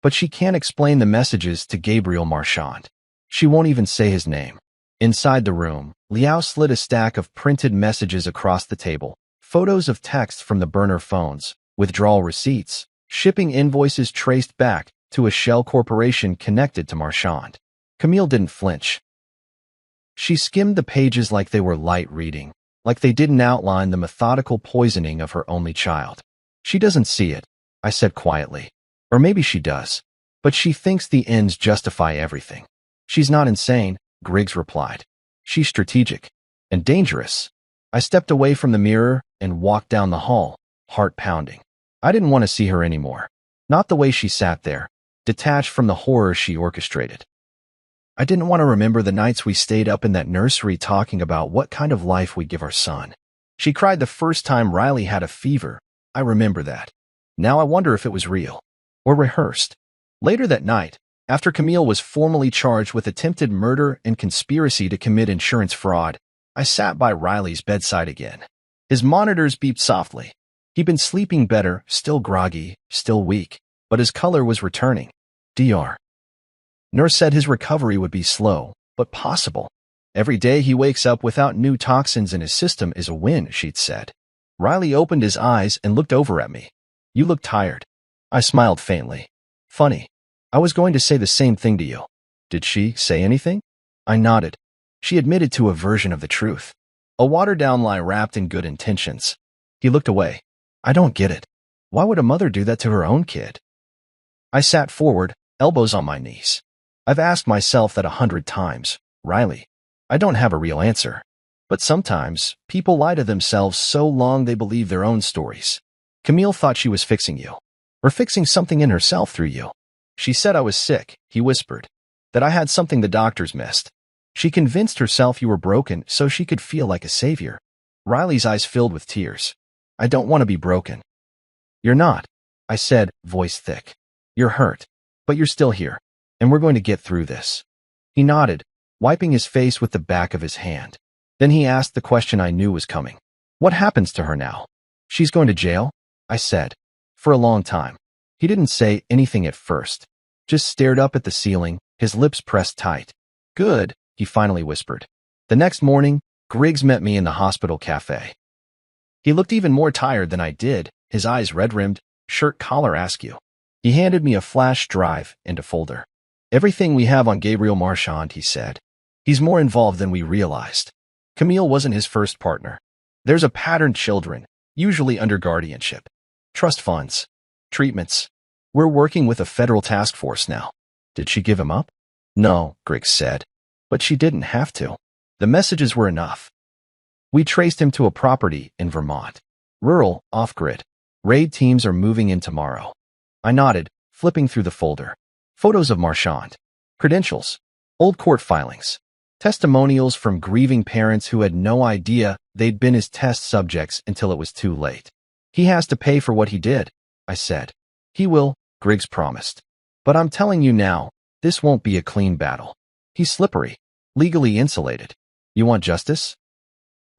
But she can't explain the messages to Gabriel Marchand. She won't even say his name. Inside the room, Liao slid a stack of printed messages across the table, photos of text from the burner phones, withdrawal receipts, shipping invoices traced back to a shell corporation connected to Marchand. Camille didn't flinch. She skimmed the pages like they were light reading, like they didn't outline the methodical poisoning of her only child. She doesn't see it, I said quietly. Or maybe she does, but she thinks the ends justify everything. She's not insane, Griggs replied. She's strategic and dangerous. I stepped away from the mirror and walked down the hall, heart pounding. I didn't want to see her anymore. Not the way she sat there, detached from the horror she orchestrated. I didn't want to remember the nights we stayed up in that nursery talking about what kind of life we'd give our son. She cried the first time Riley had a fever. I remember that. Now I wonder if it was real. Or rehearsed. Later that night, after Camille was formally charged with attempted murder and conspiracy to commit insurance fraud, I sat by Riley's bedside again. His monitors beeped softly. He'd been sleeping better, still groggy, still weak, but his color was returning. Dr. Nurse said his recovery would be slow, but possible. Every day he wakes up without new toxins in his system is a win, she'd said. Riley opened his eyes and looked over at me. You look tired. I smiled faintly. Funny. I was going to say the same thing to you. Did she say anything? I nodded. She admitted to a version of the truth. A watered-down lie wrapped in good intentions. He looked away. I don't get it. Why would a mother do that to her own kid? I sat forward, elbows on my knees. I've asked myself that 100 times. Riley, I don't have a real answer. But sometimes, people lie to themselves so long they believe their own stories. Camille thought she was fixing you. Or fixing something in herself through you. She said I was sick, he whispered. That I had something the doctors missed. She convinced herself you were broken so she could feel like a savior. Riley's eyes filled with tears. I don't want to be broken. You're not, I said, voice thick. You're hurt, but you're still here, and we're going to get through this. He nodded, wiping his face with the back of his hand. Then he asked the question I knew was coming. What happens to her now? She's going to jail? I said. For a long time. He didn't say anything at first, just stared up at the ceiling, his lips pressed tight. Good, he finally whispered. The next morning, Griggs met me in the hospital cafe. He looked even more tired than I did, his eyes red-rimmed, shirt collar askew. He handed me a flash drive and a folder. Everything we have on Gabriel Marchand, he said. He's more involved than we realized. Camille wasn't his first partner. There's a pattern: children, usually under guardianship. Trust funds. Treatments. We're working with a federal task force now. Did she give him up? No, Griggs said. But she didn't have to. The messages were enough. We traced him to a property in Vermont. Rural, off-grid. Raid teams are moving in tomorrow. I nodded, flipping through the folder. Photos of Marchand. Credentials. Old court filings. Testimonials from grieving parents who had no idea they'd been his test subjects until it was too late. He has to pay for what he did, I said. He will, Griggs promised. But I'm telling you now, this won't be a clean battle. He's slippery, legally insulated. You want justice?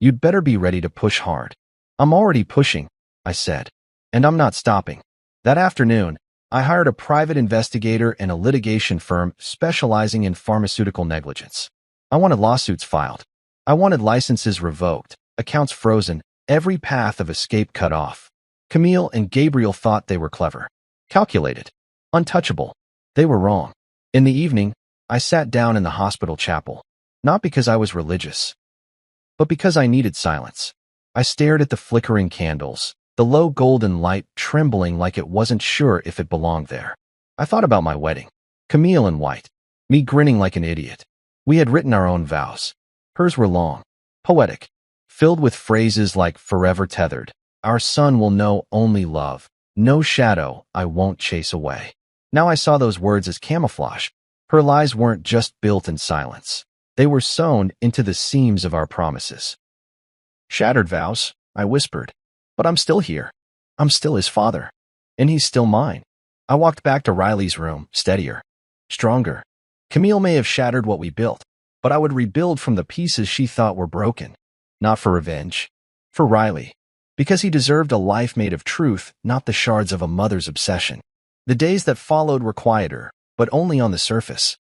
You'd better be ready to push hard. I'm already pushing, I said. And I'm not stopping. That afternoon, I hired a private investigator and a litigation firm specializing in pharmaceutical negligence. I wanted lawsuits filed. I wanted licenses revoked, accounts frozen, every path of escape cut off. Camille and Gabriel thought they were clever, calculated, untouchable. They were wrong. In the evening, I sat down in the hospital chapel, not because I was religious, but because I needed silence. I stared at the flickering candles, the low golden light trembling like it wasn't sure if it belonged there. I thought about my wedding. Camille in white, me grinning like an idiot. We had written our own vows. Hers were long, poetic, filled with phrases like forever tethered. Our son will know only love. No shadow I won't chase away. Now I saw those words as camouflage. Her lies weren't just built in silence. They were sewn into the seams of our promises. Shattered vows, I whispered. But I'm still here. I'm still his father. And he's still mine. I walked back to Riley's room, steadier, stronger. Camille may have shattered what we built, but I would rebuild from the pieces she thought were broken. Not for revenge. For Riley. Because he deserved a life made of truth, not the shards of a mother's obsession. The days that followed were quieter, but only on the surface.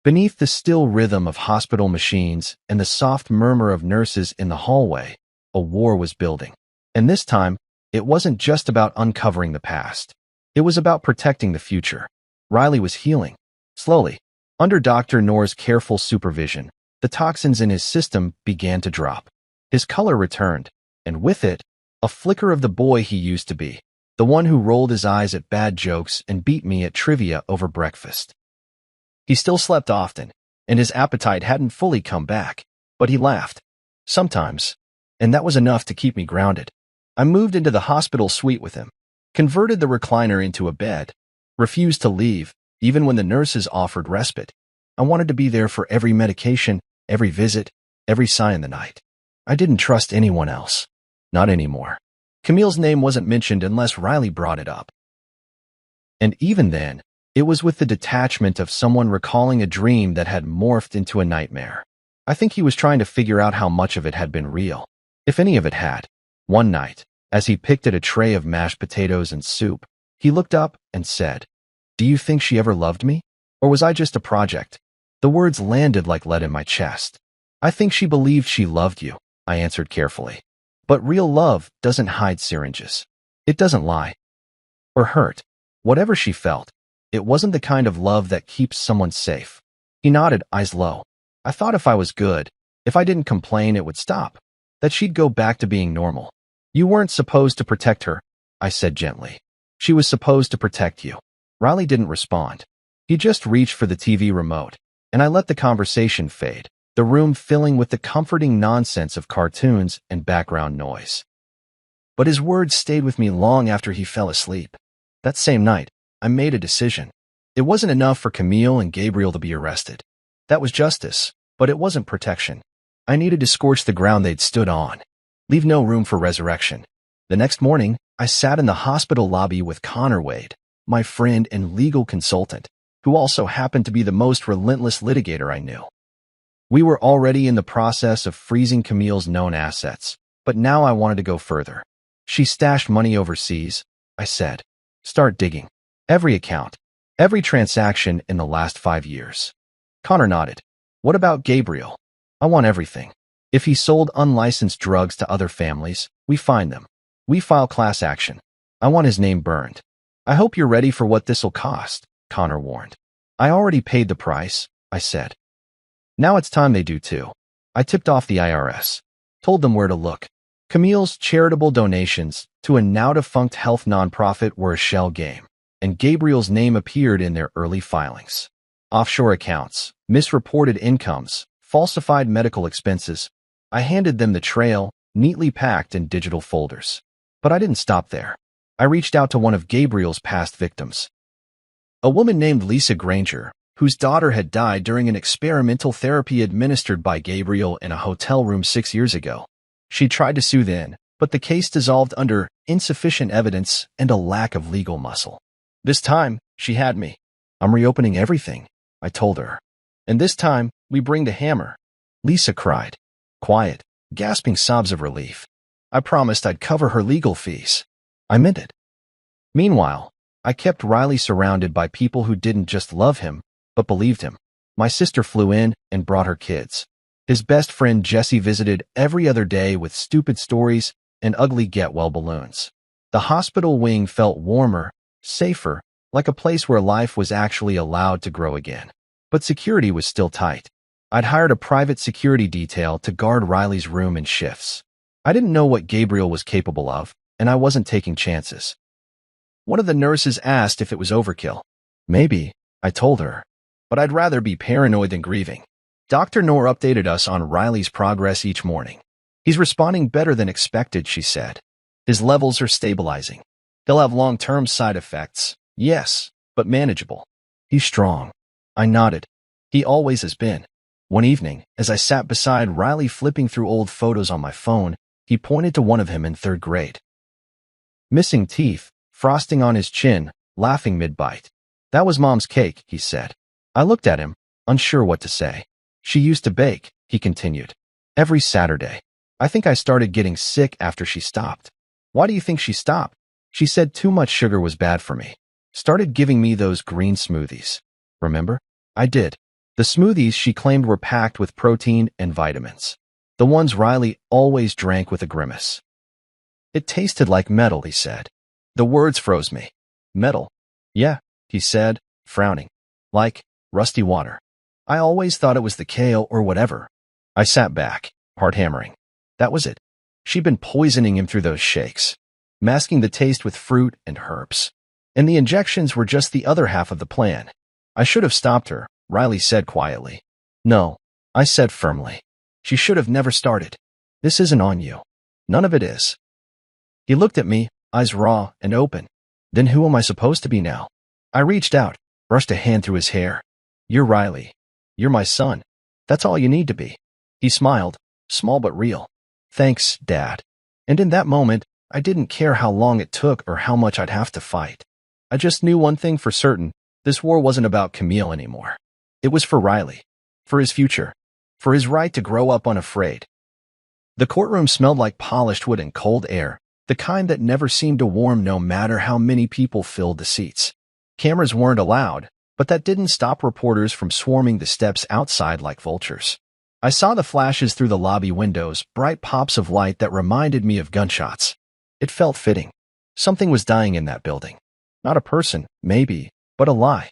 Beneath the still rhythm of hospital machines and the soft murmur of nurses in the hallway, a war was building. And this time, it wasn't just about uncovering the past. It was about protecting the future. Riley was healing. Slowly. Under Dr. Noor's careful supervision, the toxins in his system began to drop. His color returned, and with it, a flicker of the boy he used to be, the one who rolled his eyes at bad jokes and beat me at trivia over breakfast. He still slept often, and his appetite hadn't fully come back, but he laughed. Sometimes. And that was enough to keep me grounded. I moved into the hospital suite with him, converted the recliner into a bed, refused to leave, even when the nurses offered respite. I wanted to be there for every medication, every visit, every sigh in the night. I didn't trust anyone else. Not anymore. Camille's name wasn't mentioned unless Riley brought it up. And even then, it was with the detachment of someone recalling a dream that had morphed into a nightmare. I think he was trying to figure out how much of it had been real, if any of it had. One night, as he picked at a tray of mashed potatoes and soup, he looked up and said, "Do you think she ever loved me? Or was I just a project?" The words landed like lead in my chest. "I think she believed she loved you," I answered carefully. "But real love doesn't hide syringes. It doesn't lie. Or hurt. Whatever she felt, it wasn't the kind of love that keeps someone safe." He nodded, eyes low. "I thought if I was good, if I didn't complain, it would stop. That she'd go back to being normal." "You weren't supposed to protect her," I said gently. "She was supposed to protect you." Riley didn't respond. He just reached for the TV remote, and I let the conversation fade, the room filling with the comforting nonsense of cartoons and background noise. But his words stayed with me long after he fell asleep. That same night, I made a decision. It wasn't enough for Camille and Gabriel to be arrested. That was justice, but it wasn't protection. I needed to scorch the ground they'd stood on. Leave no room for resurrection. The next morning, I sat in the hospital lobby with Connor Wade, my friend and legal consultant, who also happened to be the most relentless litigator I knew. We were already in the process of freezing Camille's known assets, but now I wanted to go further. She stashed money overseas, I said. Start digging. Every account. Every transaction in the last 5 years. Connor nodded. What about Gabriel? I want everything. If he sold unlicensed drugs to other families, we find them. We file class action. I want his name burned. I hope you're ready for what this'll cost, Connor warned. I already paid the price, I said. Now it's time they do too. I tipped off the IRS. Told them where to look. Camille's charitable donations to a now-defunct health nonprofit were a shell game, and Gabriel's name appeared in their early filings. Offshore accounts, misreported incomes, falsified medical expenses. I handed them the trail, neatly packed in digital folders. But I didn't stop there. I reached out to one of Gabriel's past victims. A woman named Lisa Granger, whose daughter had died during an experimental therapy administered by Gabriel in a hotel room 6 years ago. She tried to sue then, but the case dissolved under insufficient evidence and a lack of legal muscle. This time, she had me. I'm reopening everything, I told her. And this time, we bring the hammer. Lisa cried. Quiet, gasping sobs of relief. I promised I'd cover her legal fees. I meant it. Meanwhile, I kept Riley surrounded by people who didn't just love him, but believed him. My sister flew in and brought her kids. His best friend Jesse visited every other day with stupid stories and ugly get-well balloons. The hospital wing felt warmer, safer, like a place where life was actually allowed to grow again. But security was still tight. I'd hired a private security detail to guard Riley's room in shifts. I didn't know what Gabriel was capable of, and I wasn't taking chances. One of the nurses asked if it was overkill. Maybe, I told her, but I'd rather be paranoid than grieving. Dr. Noor updated us on Riley's progress each morning. He's responding better than expected, she said. His levels are stabilizing. He'll have long-term side effects, yes, but manageable. He's strong. I nodded. He always has been. One evening, as I sat beside Riley flipping through old photos on my phone, he pointed to one of him in 3rd grade. Missing teeth, frosting on his chin, laughing mid-bite. That was Mom's cake, he said. I looked at him, unsure what to say. She used to bake, he continued. Every Saturday. I think I started getting sick after she stopped. Why do you think she stopped? She said too much sugar was bad for me. Started giving me those green smoothies. Remember? I did. The smoothies she claimed were packed with protein and vitamins. The ones Riley always drank with a grimace. It tasted like metal, he said. The words froze me. Metal? Yeah, he said, frowning. Like rusty water. I always thought it was the kale or whatever. I sat back, heart hammering. That was it. She'd been poisoning him through those shakes, masking the taste with fruit and herbs. And the injections were just the other half of the plan. I should have stopped her, Riley said quietly. No, I said firmly. She should have never started. This isn't on you. None of it is. He looked at me, eyes raw and open. Then who am I supposed to be now? I reached out, brushed a hand through his hair. You're Riley. You're my son. That's all you need to be. He smiled, small but real. Thanks, Dad. And in that moment, I didn't care how long it took or how much I'd have to fight. I just knew one thing for certain. This war wasn't about Camille anymore. It was for Riley. For his future. For his right to grow up unafraid. The courtroom smelled like polished wood and cold air, the kind that never seemed to warm no matter how many people filled the seats. Cameras weren't allowed, but that didn't stop reporters from swarming the steps outside like vultures. I saw the flashes through the lobby windows, bright pops of light that reminded me of gunshots. It felt fitting. Something was dying in that building. Not a person, maybe, but a lie.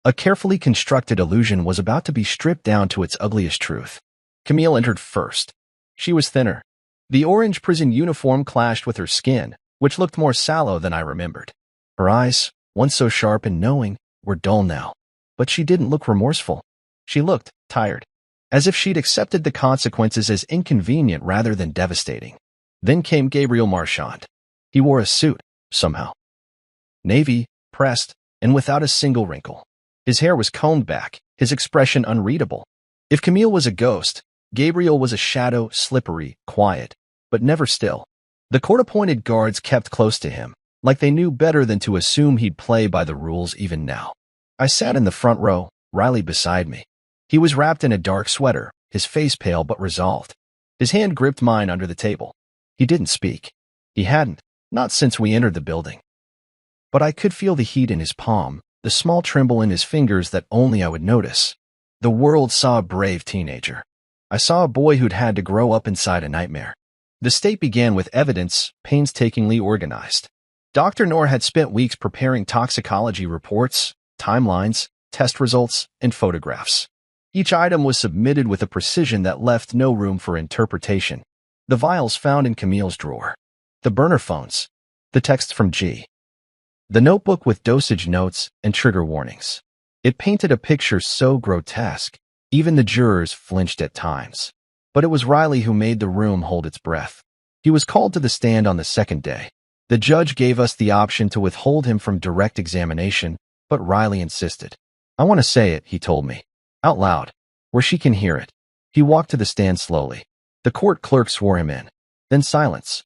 A carefully constructed illusion was about to be stripped down to its ugliest truth. Camille entered first. She was thinner. The orange prison uniform clashed with her skin, which looked more sallow than I remembered. Her eyes, once so sharp and knowing, were dull now. But she didn't look remorseful. She looked tired, as if she'd accepted the consequences as inconvenient rather than devastating. Then came Gabriel Marchand. He wore a suit, somehow. Navy, pressed, and without a single wrinkle. His hair was combed back, his expression unreadable. If Camille was a ghost, Gabriel was a shadow, slippery, quiet, but never still. The court-appointed guards kept close to him, like they knew better than to assume he'd play by the rules even now. I sat in the front row, Riley beside me. He was wrapped in a dark sweater, his face pale but resolved. His hand gripped mine under the table. He didn't speak. He hadn't, not since we entered the building. But I could feel the heat in his palm, the small tremble in his fingers that only I would notice. The world saw a brave teenager. I saw a boy who'd had to grow up inside a nightmare. The state began with evidence, painstakingly organized. Dr. Noor had spent weeks preparing toxicology reports, timelines, test results, and photographs. Each item was submitted with a precision that left no room for interpretation. The vials found in Camille's drawer. The burner phones. The text from G. The notebook with dosage notes and trigger warnings. It painted a picture so grotesque, even the jurors flinched at times. But it was Riley who made the room hold its breath. He was called to the stand on the second day. The judge gave us the option to withhold him from direct examination, but Riley insisted. I want to say it, he told me. Out loud, where she can hear it. He walked to the stand slowly. The court clerk swore him in. Then silence.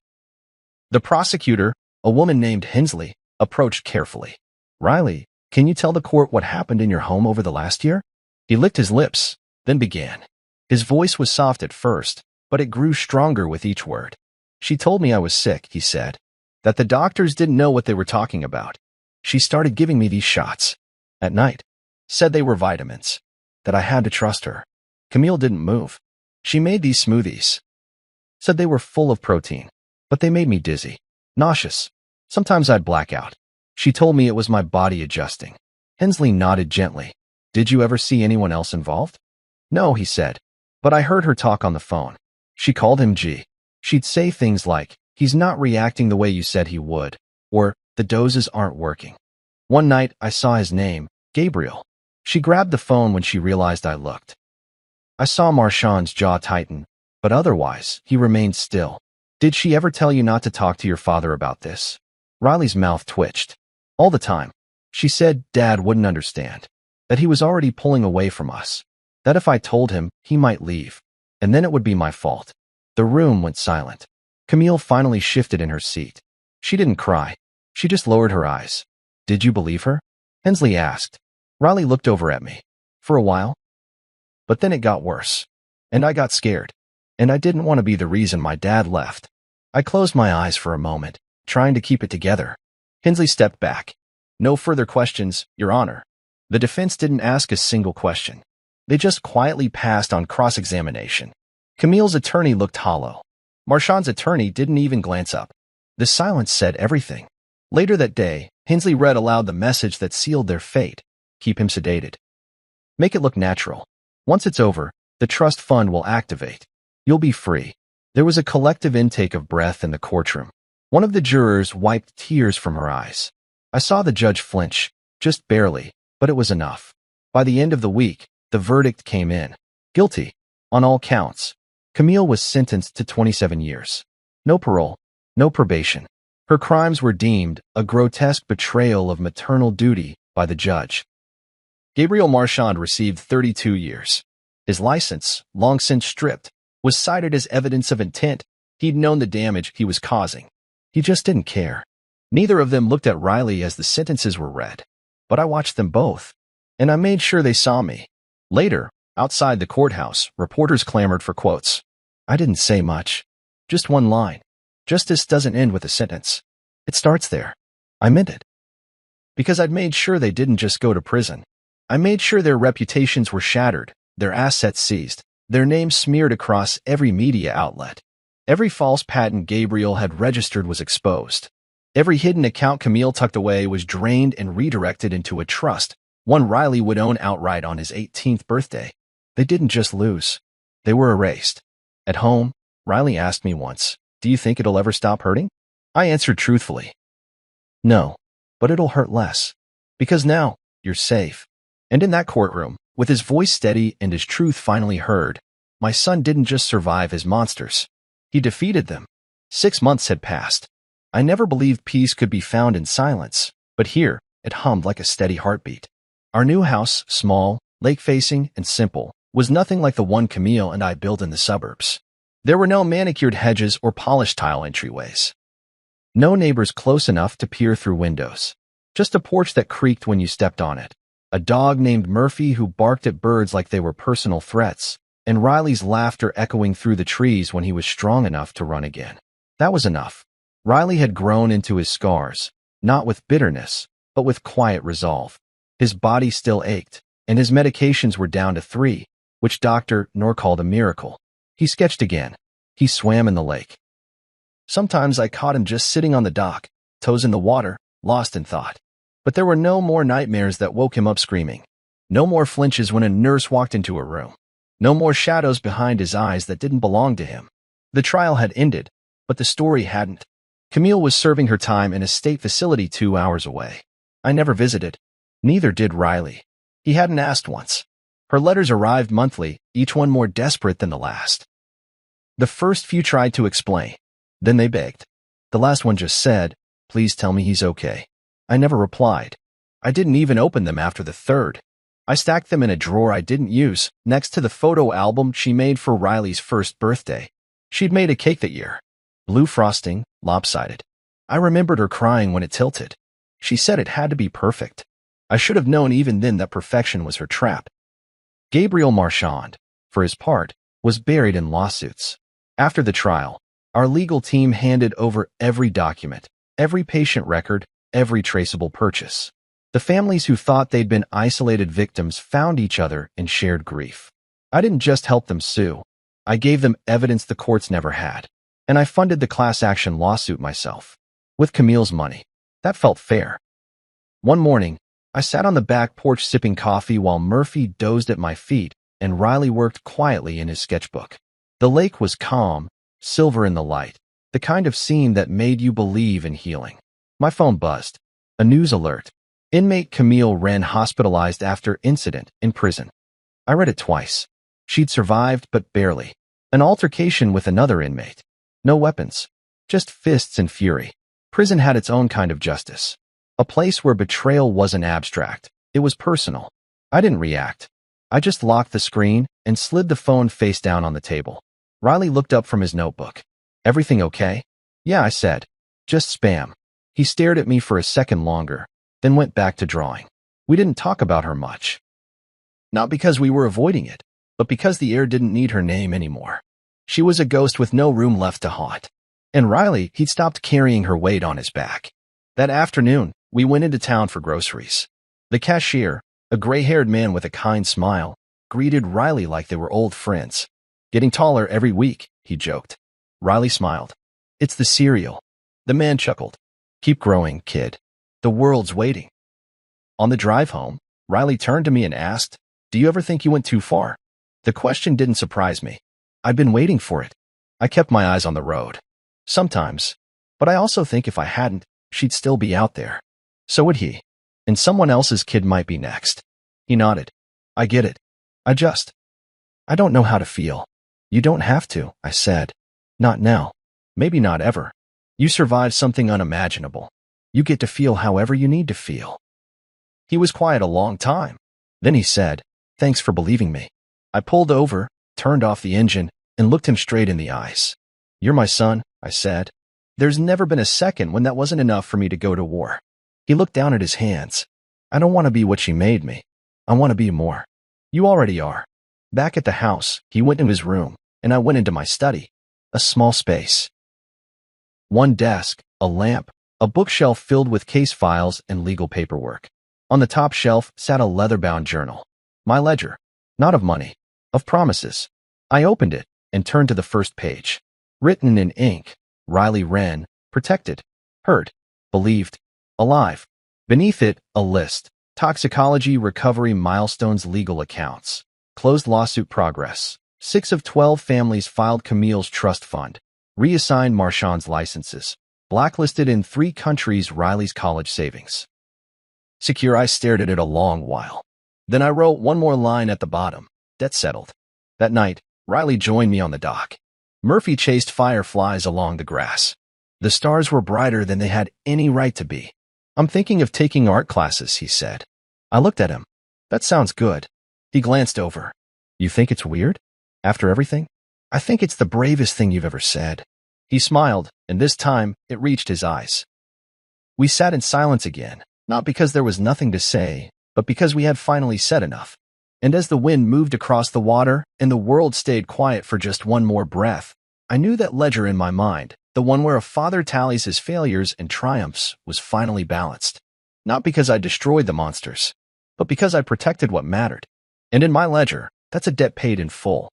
The prosecutor, a woman named Hensley, approached carefully. Riley, can you tell the court what happened in your home over the last year? He licked his lips, then began. His voice was soft at first, but it grew stronger with each word. She told me I was sick, he said. That the doctors didn't know what they were talking about. She started giving me these shots. At night. Said they were vitamins. That I had to trust her. Camille didn't move. She made these smoothies. Said they were full of protein. But they made me dizzy. Nauseous. Sometimes I'd black out. She told me it was my body adjusting. Hensley nodded gently. Did you ever see anyone else involved? No, he said. But I heard her talk on the phone. She called him G. She'd say things like, he's not reacting the way you said he would, or the doses aren't working. One night, I saw his name, Gabriel. She grabbed the phone when she realized I looked. I saw Marchand's jaw tighten, but otherwise, he remained still. Did she ever tell you not to talk to your father about this? Riley's mouth twitched. All the time. She said Dad wouldn't understand. That he was already pulling away from us. That if I told him, he might leave. And then it would be my fault. The room went silent. Camille finally shifted in her seat. She didn't cry. She just lowered her eyes. Did you believe her? Hensley asked. Riley looked over at me. For a while. But then it got worse. And I got scared. And I didn't want to be the reason my dad left. I closed my eyes for a moment, trying to keep it together. Hensley stepped back. No further questions, Your Honor. The defense didn't ask a single question. They just quietly passed on cross-examination. Camille's attorney looked hollow. Marchand's attorney didn't even glance up. The silence said everything. Later that day, Hensley read aloud the message that sealed their fate. Keep him sedated. Make it look natural. Once it's over, the trust fund will activate. You'll be free. There was a collective intake of breath in the courtroom. One of the jurors wiped tears from her eyes. I saw the judge flinch, just barely, but it was enough. By the end of the week, the verdict came in. Guilty. On all counts. Camille was sentenced to 27 years. No parole. No probation. Her crimes were deemed a grotesque betrayal of maternal duty by the judge. Gabriel Marchand received 32 years. His license, long since stripped, was cited as evidence of intent. He'd known the damage he was causing. He just didn't care. Neither of them looked at Riley as the sentences were read. But I watched them both. And I made sure they saw me. Later, outside the courthouse, reporters clamored for quotes. I didn't say much. Just one line. Justice doesn't end with a sentence. It starts there. I meant it. Because I'd made sure they didn't just go to prison. I made sure their reputations were shattered, their assets seized, their names smeared across every media outlet. Every false patent Gabriel had registered was exposed. Every hidden account Camille tucked away was drained and redirected into a trust, one Riley would own outright on his 18th birthday. They didn't just lose. They were erased. At home, Riley asked me once, do you think it'll ever stop hurting? I answered truthfully. No, but it'll hurt less. Because now, you're safe. And in that courtroom, with his voice steady and his truth finally heard, my son didn't just survive his monsters. He defeated them. 6 months had passed. I never believed peace could be found in silence, but here, It hummed like a steady heartbeat. Our new house, small, lake-facing, and simple, was nothing like the one Camille and I built in the suburbs. There were no manicured hedges or polished tile entryways. No neighbors close enough to peer through windows. Just a porch that creaked when you stepped on it. A dog named Murphy who barked at birds like they were personal threats, and Riley's laughter echoing through the trees when he was strong enough to run again. That was enough. Riley had grown into his scars, not with bitterness, but with quiet resolve. His body still ached, and his medications were down to 3, which Dr. Noor called a miracle. He sketched again. He swam in the lake. Sometimes I caught him just sitting on the dock, toes in the water, lost in thought. But there were no more nightmares that woke him up screaming. No more flinches when a nurse walked into a room. No more shadows behind his eyes that didn't belong to him. The trial had ended, but the story hadn't. Camille was serving her time in a state facility 2 hours away. I never visited. Neither did Riley. He hadn't asked once. Her letters arrived monthly, each one more desperate than the last. The first few tried to explain. Then they begged. The last one just said, "Please tell me he's okay." I never replied. I didn't even open them after the third. I stacked them in a drawer I didn't use, next to the photo album she made for Riley's first birthday. She'd made a cake that year. Blue frosting, lopsided. I remembered her crying when it tilted. She said it had to be perfect. I should have known even then that perfection was her trap. Gabriel Marchand, for his part, was buried in lawsuits. After the trial, our legal team handed over every document, every patient record, every traceable purchase. The families who thought they'd been isolated victims found each other and shared grief. I didn't just help them sue. I gave them evidence the courts never had. And I funded the class action lawsuit myself. With Camille's money. That felt fair. One morning, I sat on the back porch sipping coffee while Murphy dozed at my feet and Riley worked quietly in his sketchbook. The lake was calm, silver in the light, the kind of scene that made you believe in healing. My phone buzzed. A news alert. Inmate Camille Wren hospitalized after incident in prison. I read it twice. She'd survived, but barely. An altercation with another inmate. No weapons. Just fists and fury. Prison had its own kind of justice. A place where betrayal wasn't abstract. It was personal. I didn't react. I just locked the screen and slid the phone face down on the table. Riley looked up from his notebook. "Everything okay?" "Yeah," I said. "Just spam." He stared at me for a second longer, then went back to drawing. We didn't talk about her much. Not because we were avoiding it, but because the air didn't need her name anymore. She was a ghost with no room left to haunt. And Riley, he'd stopped carrying her weight on his back. That afternoon, we went into town for groceries. The cashier, a gray-haired man with a kind smile, greeted Riley like they were old friends. "Getting taller every week," he joked. Riley smiled. "It's the cereal." The man chuckled. "Keep growing, kid. The world's waiting." On the drive home, Riley turned to me and asked, "Do you ever think you went too far?" The question didn't surprise me. I'd been waiting for it. I kept my eyes on the road. Sometimes. But I also think if I hadn't, she'd still be out there. So would he. And someone else's kid might be next. He nodded. "I get it. I don't know how to feel." "You don't have to," I said. "Not now. Maybe not ever. You survived something unimaginable. You get to feel however you need to feel." He was quiet a long time. Then he said, "Thanks for believing me." I pulled over, turned off the engine, and looked him straight in the eyes. "You're my son," I said. There's never been a second when that wasn't enough for me to go to war. He looked down at his hands. "I don't want to be what she made me. I want to be more. You already are." Back at the house, he went into his room, and I went into my study. A small space. One desk, a lamp, a bookshelf filled with case files and legal paperwork. On the top shelf sat a leather-bound journal. My ledger. Not of money. Of promises. I opened it and turned to the first page. Written in ink, Riley Wren, protected, heard, believed, alive. Beneath it, a list. Toxicology recovery milestones, legal accounts. Closed lawsuit progress. 6 of 12 families filed Camille's trust fund. Reassigned Marchand's licenses. Blacklisted in 3 countries Riley's college savings. Secure, I stared at it a long while. Then I wrote one more line at the bottom. Debt settled. That night, Riley joined me on the dock. Murphy chased fireflies along the grass. The stars were brighter than they had any right to be. I'm thinking of taking art classes, he said. I looked at him. That sounds good. He glanced over. You think it's weird? After everything? I think it's the bravest thing you've ever said. He smiled, and this time it reached his eyes. We sat in silence again, not because there was nothing to say, but because we had finally said enough. And as the wind moved across the water and the world stayed quiet for just one more breath, I knew that ledger in my mind, the one where a father tallies his failures and triumphs, was finally balanced. Not because I destroyed the monsters, but because I protected what mattered. And in my ledger, that's a debt paid in full.